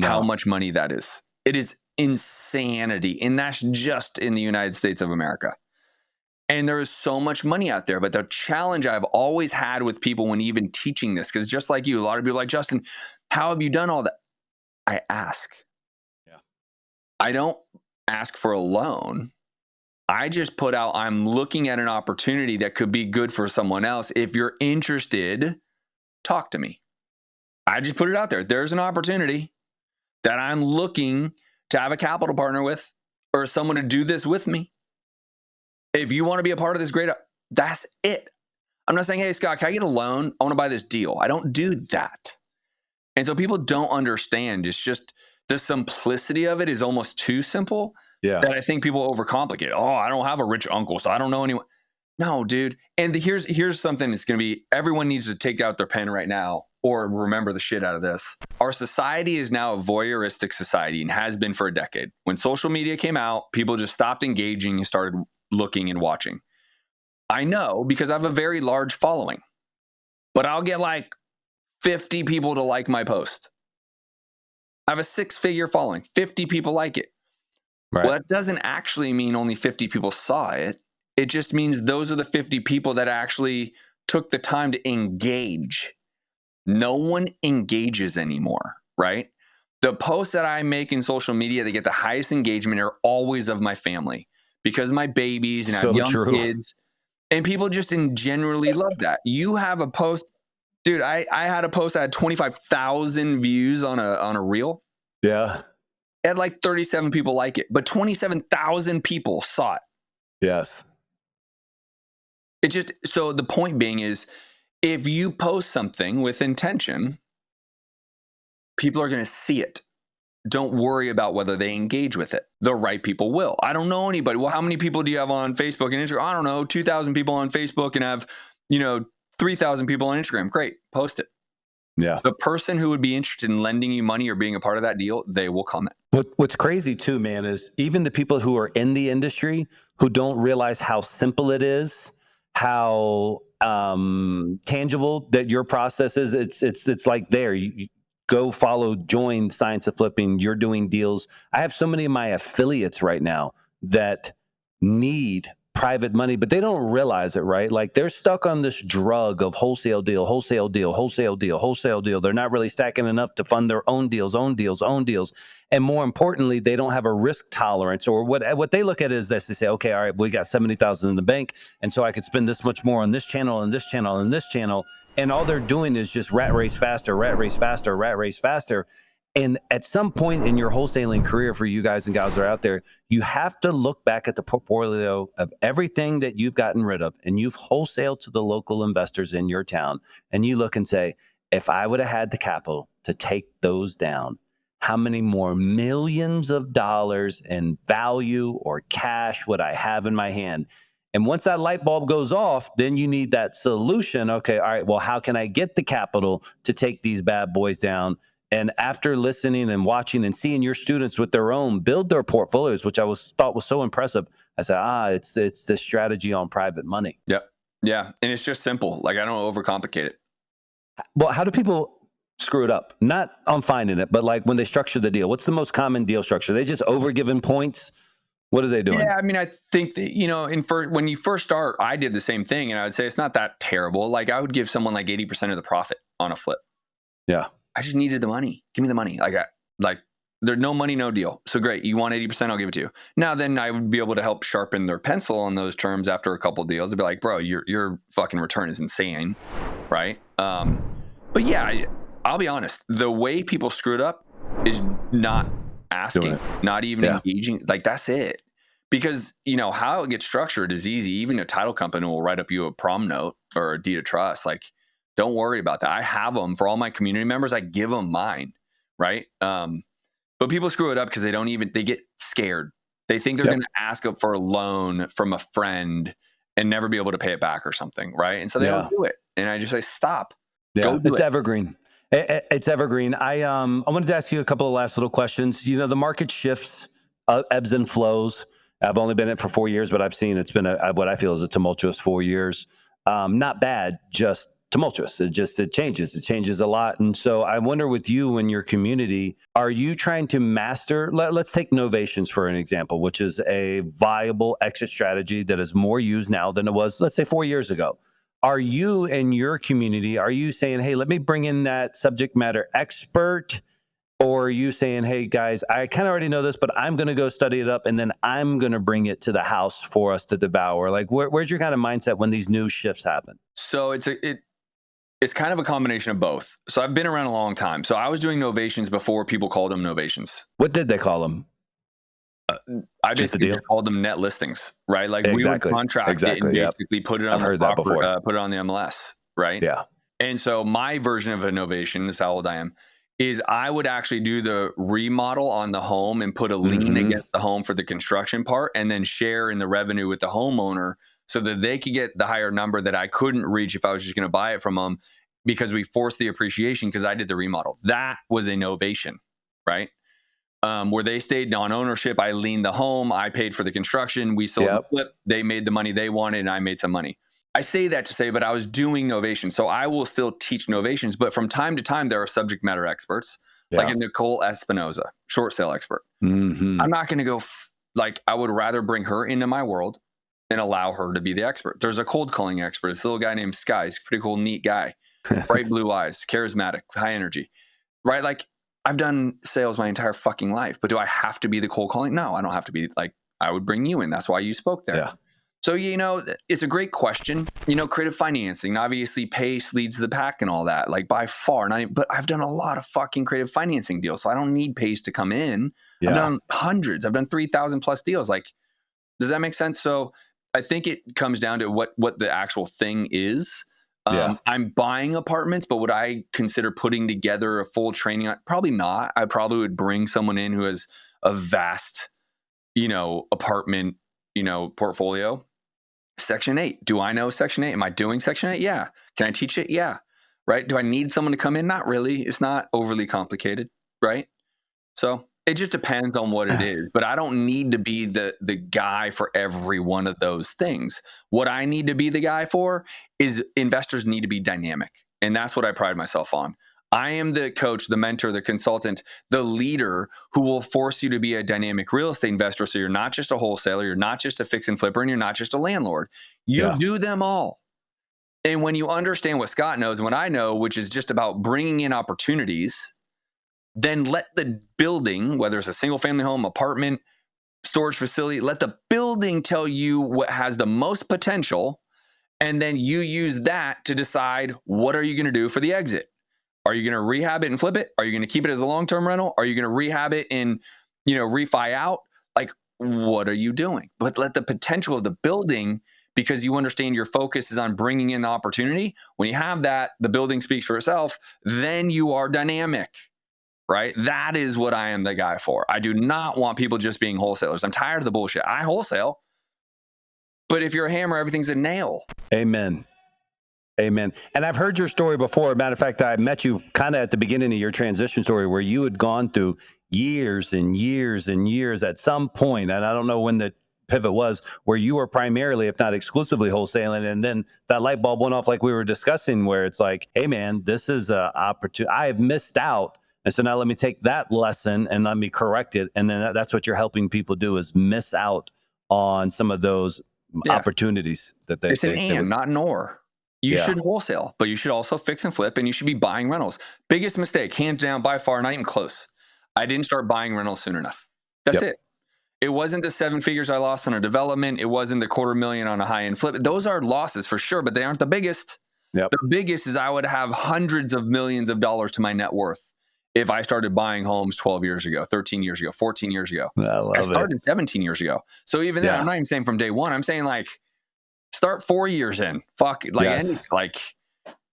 how much money that is. It is insanity. And that's just in the United States of America. And there is so much money out there. But the challenge I've always had with people when even teaching this, because just like you, a lot of people are like, Justin, how have you done all that? I ask. Yeah. I don't ask for a loan. I just put out, I'm looking at an opportunity that could be good for someone else. If you're interested, talk to me. I just put it out there. There's an opportunity that I'm looking to have a capital partner with or someone to do this with me. If you want to be a part of this great, that's it. I'm not saying, hey, Scott, can I get a loan? I want to buy this deal. I don't do that. And so people don't understand. It's just the simplicity of it is almost too simple. Yeah. That I think people overcomplicate. Oh, I don't have a rich uncle, so I don't know anyone. No, dude. And here's something that's going to be, everyone needs to take out their pen right now or remember the shit out of this. Our society is now a voyeuristic society and has been for a decade. When social media came out, people just stopped engaging and started looking and watching. I know because I have a very large following, but I'll get like 50 people to like my post. I have a 6-figure following. 50 people like it. Right. Well, that doesn't actually mean only 50 people saw it. It just means those are the 50 people that actually took the time to engage. No one engages anymore, right? The posts that I make in social media that get the highest engagement are always of my family because of my babies and I have young kids. And people just generally love that. You have a post, dude, I had a post that had 25,000 views on a reel. Yeah. It had like 37 people like it, but 27,000 people saw it. Yes. It just, so the point being is, if you post something with intention, people are going to see it. Don't worry about whether they engage with it. The right people will. I don't know anybody. Well, how many people do you have on Facebook and Instagram? I don't know, 2,000 people on Facebook and have, 3,000 people on Instagram. Great. Post it. Yeah. The person who would be interested in lending you money or being a part of that deal, they will comment. What's crazy too, man, is even the people who are in the industry who don't realize how simple it is, how tangible that your process is. It's like there. You go follow, join Science of Flipping. You're doing deals. I have so many of my affiliates right now that need private money, but they don't realize it, right? Like they're stuck on this drug of wholesale deal. They're not really stacking enough to fund their own deals. And more importantly, they don't have a risk tolerance, or what they look at is this. They say, okay, all right, we got 70,000 in the bank. And so I could spend this much more on this channel and this channel and this channel. And all they're doing is just rat race faster. And at some point in your wholesaling career, for you guys and gals that are out there, you have to look back at the portfolio of everything that you've gotten rid of and you've wholesaled to the local investors in your town. And you look and say, if I would have had the capital to take those down, how many more millions of dollars in value or cash would I have in my hand? And once that light bulb goes off, then you need that solution. Okay, all right, well, how can I get the capital to take these bad boys down? And after listening and watching and seeing your students with their own build their portfolios, which I thought was so impressive, I said, it's this strategy on private money. Yep. Yeah. And it's just simple. Like I don't overcomplicate it. Well, how do people screw it up? Not on finding it, but like when they structure the deal, what's the most common deal structure? They just overgiving points. What are they doing? Yeah, I mean, I think that, when you first start, I did the same thing, and I would say it's not that terrible. Like I would give someone like 80% of the profit on a flip. Yeah. I just needed the money. Give me the money. There's no money, no deal. So great. You want 80%, I'll give it to you. Now, then I would be able to help sharpen their pencil on those terms after a couple of deals. I'd be like, bro, your fucking return is insane. Right. But yeah, I'll be honest. The way people screwed up is not asking, not even engaging. Like, that's it. Because, how it gets structured is easy. Even a title company will write up you a prom note or a deed of trust. Like, don't worry about that. I have them for all my community members. I give them mine, right? But people screw it up because they get scared. They think they're going to ask up for a loan from a friend and never be able to pay it back or something, right? And so they don't do it. And I just say, stop. Yeah, it's evergreen. It's evergreen. I wanted to ask you a couple of last little questions. The market shifts, ebbs and flows. I've only been in it for 4 years, but I've seen it's been what I feel is a tumultuous 4 years. Not bad, just tumultuous. It changes. It changes a lot. And so I wonder with you and your community, are you trying to master, let's take novations for an example, which is a viable exit strategy that is more used now than it was, let's say 4 years ago. Are you and your community, are you saying, hey, let me bring in that subject matter expert? Or are you saying, hey, guys, I kind of already know this, but I'm going to go study it up and then I'm going to bring it to the house for us to devour? Like, where's your kind of mindset when these new shifts happen? So it's kind of a combination of both. So I've been around a long time. So I was doing novations before people called them novations. What did they call them? I basically called them net listings, right? Like we would contract it and basically put it on put it on the MLS, right? Yeah. And so my version of a novation, this is how old I am, is I would actually do the remodel on the home and put a lien against the home for the construction part and then share in the revenue with the homeowner so that they could get the higher number that I couldn't reach if I was just going to buy it from them because we forced the appreciation because I did the remodel. That was a novation, right? Where they stayed on ownership. I leaned the home. I paid for the construction. We sold the flip. They made the money they wanted and I made some money. I say that to say, but I was doing novation. So I will still teach novations, but from time to time, there are subject matter experts like a Nicole Espinoza, short sale expert. I'm not going to go I would rather bring her into my world and allow her to be the expert. There's a cold calling expert. This little guy named Sky. He's a pretty cool, neat guy, bright blue eyes, charismatic, high energy, right? Like I've done sales my entire fucking life, but do I have to be the cold calling? No, I don't have to be. Like I would bring you in. That's why you spoke there. Yeah. So, it's a great question. Creative financing, obviously pace leads the pack and all that, like by far. But I've done a lot of fucking creative financing deals, so I don't need pace to come in. Yeah. I've done hundreds. I've done 3,000 plus deals. Like, does that make sense? So I think it comes down to what the actual thing is. I'm buying apartments, but would I consider putting together a full training? Probably not. I probably would bring someone in who has a vast, apartment, portfolio. Section 8. Do I know Section 8? Am I doing Section 8? Yeah. Can I teach it? Yeah. Right. Do I need someone to come in? Not really. It's not overly complicated. Right. So it just depends on what it is. But I don't need to be the guy for every one of those things. What I need to be the guy for is investors need to be dynamic. And that's what I pride myself on. I am the coach, the mentor, the consultant, the leader who will force you to be a dynamic real estate investor. So you're not just a wholesaler, you're not just a fix and flipper, and you're not just a landlord. You do them all. And when you understand what Scott knows and what I know, which is just about bringing in opportunities, then let the building, whether it's a single family home, apartment, storage facility, let the building tell you what has the most potential. And then you use that to decide what are you going to do for the exit. Are you going to rehab it and flip it? Are you going to keep it as a long-term rental? Are you going to rehab it and, refi out? Like, what are you doing? But let the potential of the building, because you understand your focus is on bringing in the opportunity. When you have that, the building speaks for itself. Then you are dynamic, right? That is what I am the guy for. I do not want people just being wholesalers. I'm tired of the bullshit. I wholesale, but if you're a hammer, everything's a nail. Amen. Amen. And I've heard your story before. Matter of fact, I met you kind of at the beginning of your transition story where you had gone through years and years and years at some point, and I don't know when the pivot was, where you were primarily, if not exclusively, wholesaling. And then that light bulb went off like we were discussing, where it's like, hey, man, this is an opportunity. I have missed out. And so now let me take that lesson and let me correct it. And then that's what you're helping people do is miss out on some of those opportunities that they It's an and, not an or. You should wholesale, but you should also fix and flip, and you should be buying rentals. Biggest mistake, hands down, by far, not even close. I didn't start buying rentals soon enough. That's it. It wasn't the 7 figures I lost on a development. It wasn't the $250,000 on a high-end flip. Those are losses for sure, but they aren't the biggest. The biggest is I would have hundreds of millions of dollars to my net worth if I started buying homes 12 years ago, 13 years ago, 14 years ago. I started 17 years ago. So even then, I'm not even saying from day one. I'm saying like start 4 years in. Fuck, like,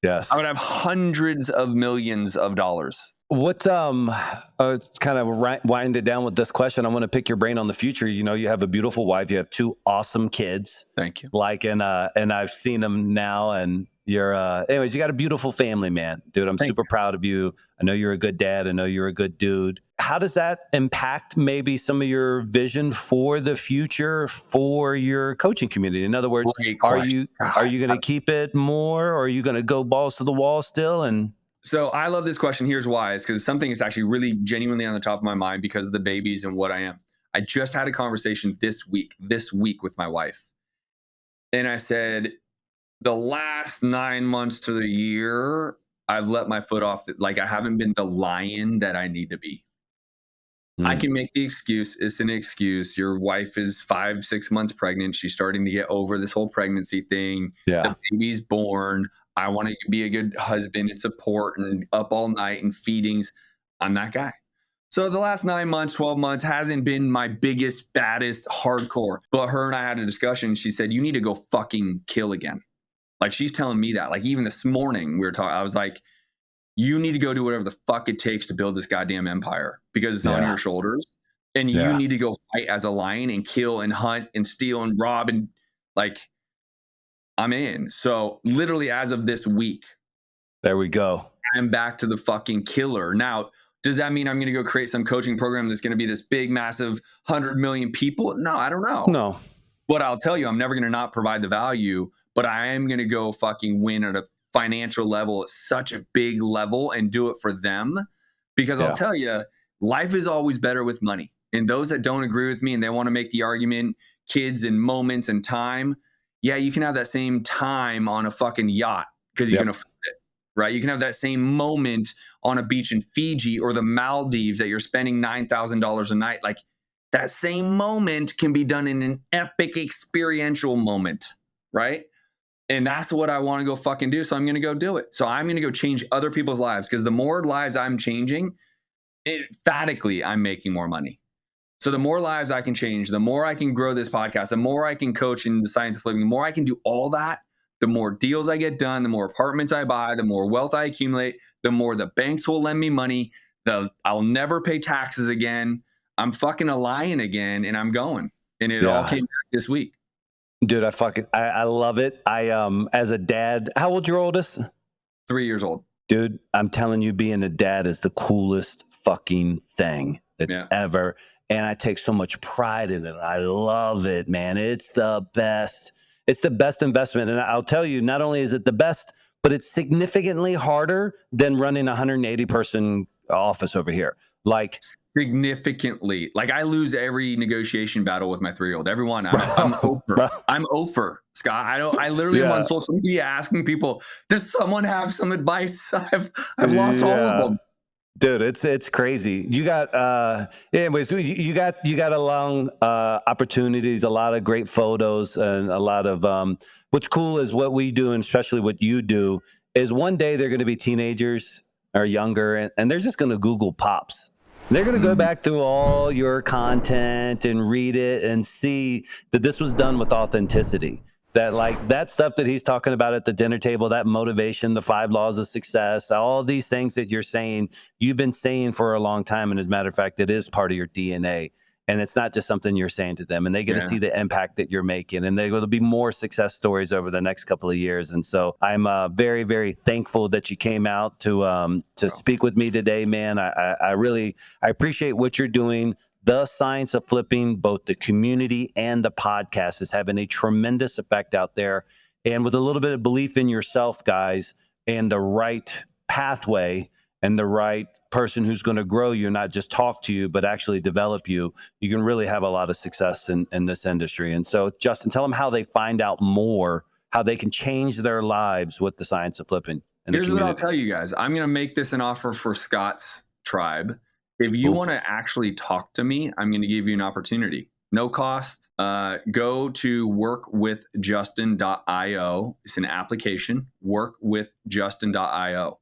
yes. I would have hundreds of millions of dollars. What it's kind of wind it down with this question. I want to pick your brain on the future. You know, you have a beautiful wife. You have 2 awesome kids. Thank you. Like, and I've seen them now, and you're anyways, you got a beautiful family, man. Dude, I'm super proud of you. I know you're a good dad. I know you're a good dude. How does that impact maybe some of your vision for the future for your coaching community? In other words, are you going to keep it more, or are you going to go balls to the wall still? And so I love this question. Here's why. It's because something is actually really genuinely on the top of my mind because of the babies and what I am. I just had a conversation this week with my wife. And I said, the last 9 months to the year, I've let my foot off. Like I haven't been the lion that I need to be. I can make the excuse. It's an excuse. Your wife is 5-6 months pregnant. She's starting to get over this whole pregnancy thing. Yeah. The baby's born. I want to be a good husband and support and up all night and feedings. I'm that guy. So the last 9 months, 12 months hasn't been my biggest, baddest, hardcore. But her and I had a discussion. She said, you need to go fucking kill again. Like she's telling me that. Like even this morning we were talking, I was like, you need to go do whatever the fuck it takes to build this goddamn empire because it's on your shoulders. And you need to go fight as a lion and kill and hunt and steal and rob and like, I'm in. So literally as of this week, there we go. I'm back to the fucking killer. Now, does that mean I'm going to go create some coaching program that's going to be this big, massive 100 million people? No, I don't know. No. But I'll tell you, I'm never going to not provide the value, but I am going to go fucking win at a financial level at such a big level and do it for them. Because I'll tell you, life is always better with money. And those that don't agree with me and they want to make the argument, kids and moments and time, yeah, you can have that same time on a fucking yacht because you can afford it, right? You can have that same moment on a beach in Fiji or the Maldives that you're spending $9,000 a night. Like that same moment can be done in an epic experiential moment, right? And that's what I want to go fucking do. So I'm going to go do it. So I'm going to go change other people's lives because the more lives I'm changing, emphatically, I'm making more money. So the more lives I can change, the more I can grow this podcast, the more I can coach in the science of flipping, the more I can do all that, the more deals I get done, the more apartments I buy, the more wealth I accumulate, the more the banks will lend me money. I'll never pay taxes again. I'm fucking a lion again and I'm going. And it all came back this week. Dude, I love it. As a dad, how old's your oldest? 3 years old. Dude, I'm telling you, being a dad is the coolest fucking thing that's ever. And I take so much pride in it. I love it, man. It's the best. It's the best investment. And I'll tell you, not only is it the best, but it's significantly harder than running a 180 person office over here. Like significantly, like I lose every negotiation battle with my 3-year-old. Everyone, I'm over. I'm over, Scott. I literally am on social media asking people, does someone have some advice? I've lost all of them. Dude, it's crazy. You got anyways, you got a long opportunities, a lot of great photos, and a lot of what's cool is what we do, and especially what you do, is one day they're going to be teenagers or younger, and they're just going to Google Pops. They're going to go back through all your content and read it and see that this was done with authenticity. That like that stuff that he's talking about at the dinner table, that motivation, the 5 laws of success, all these things that you're saying, you've been saying for a long time. And as a matter of fact, it is part of your DNA. And it's not just something you're saying to them. And they get to see the impact that you're making. And there'll be more success stories over the next couple of years. And so I'm very, very thankful that you came out to speak with me today, man. I appreciate what you're doing. The Science of Flipping, both the community and the podcast, is having a tremendous effect out there. And with a little bit of belief in yourself, guys, and the right pathway and the right person who's going to grow you, not just talk to you, but actually develop you, you can really have a lot of success in this industry. And so, Justin, tell them how they find out more, how they can change their lives with the Science of Flipping. Here's what I'll tell you guys. I'm going to make this an offer for Scott's tribe. If you want to actually talk to me, I'm going to give you an opportunity. No cost. Go to workwithjustin.io. It's an application, workwithjustin.io.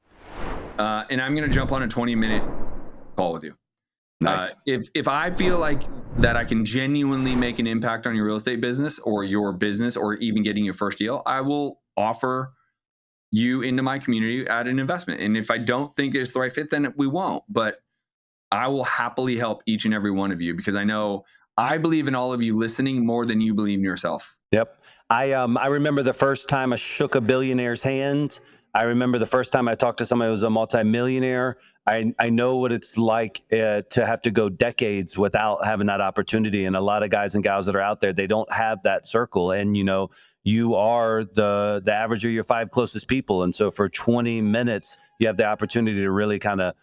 And I'm going to jump on a 20-minute call with you. Nice. If I feel like that I can genuinely make an impact on your real estate business or your business or even getting your first deal, I will offer you into my community at an investment. And if I don't think it's the right fit, then we won't. But I will happily help each and every one of you because I know I believe in all of you listening more than you believe in yourself. Yep. I remember the first time I shook a billionaire's hand. I remember the first time I talked to somebody who was a multimillionaire. I know what it's like to have to go decades without having that opportunity. And a lot of guys and gals that are out there, they don't have that circle. And, you know, you are the average of your 5 closest people. And so for 20 minutes, you have the opportunity to really kind of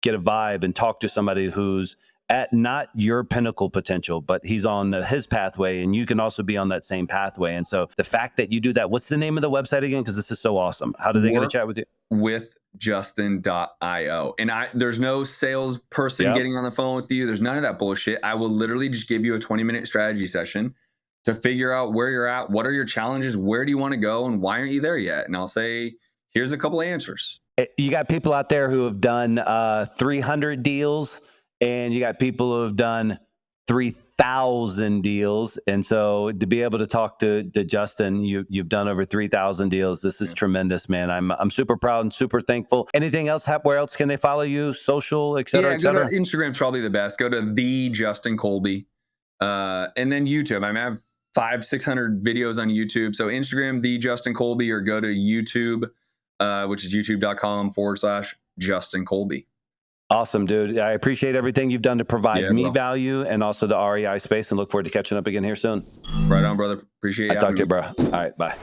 get a vibe and talk to somebody who's at not your pinnacle potential, but he's on his pathway, and you can also be on that same pathway. And so the fact that you do that, what's the name of the website again? Because this is so awesome. How do they get a chat with you? With Justin.io. And there's no salesperson getting on the phone with you. There's none of that bullshit. I will literally just give you a 20-minute strategy session to figure out where you're at. What are your challenges? Where do you want to go? And why aren't you there yet? And I'll say, here's a couple of answers. You got people out there who have done 300 deals, and you got people who have done 3,000 deals. And so to be able to talk to Justin, you've done over 3,000 deals. This is tremendous, man. I'm super proud and super thankful. Anything else? Where else can they follow you? Social, et cetera, et cetera? Go to Instagram's probably the best. Go to the Justin Colby. And then YouTube. I have 500-600 videos on YouTube. So Instagram, the Justin Colby, or go to YouTube, which is youtube.com/Justin Colby. Awesome, dude. I appreciate everything you've done to provide me value and also the REI space, and look forward to catching up again here soon. Right on, brother. Appreciate it. I'll talk to you, bro. All right, bye.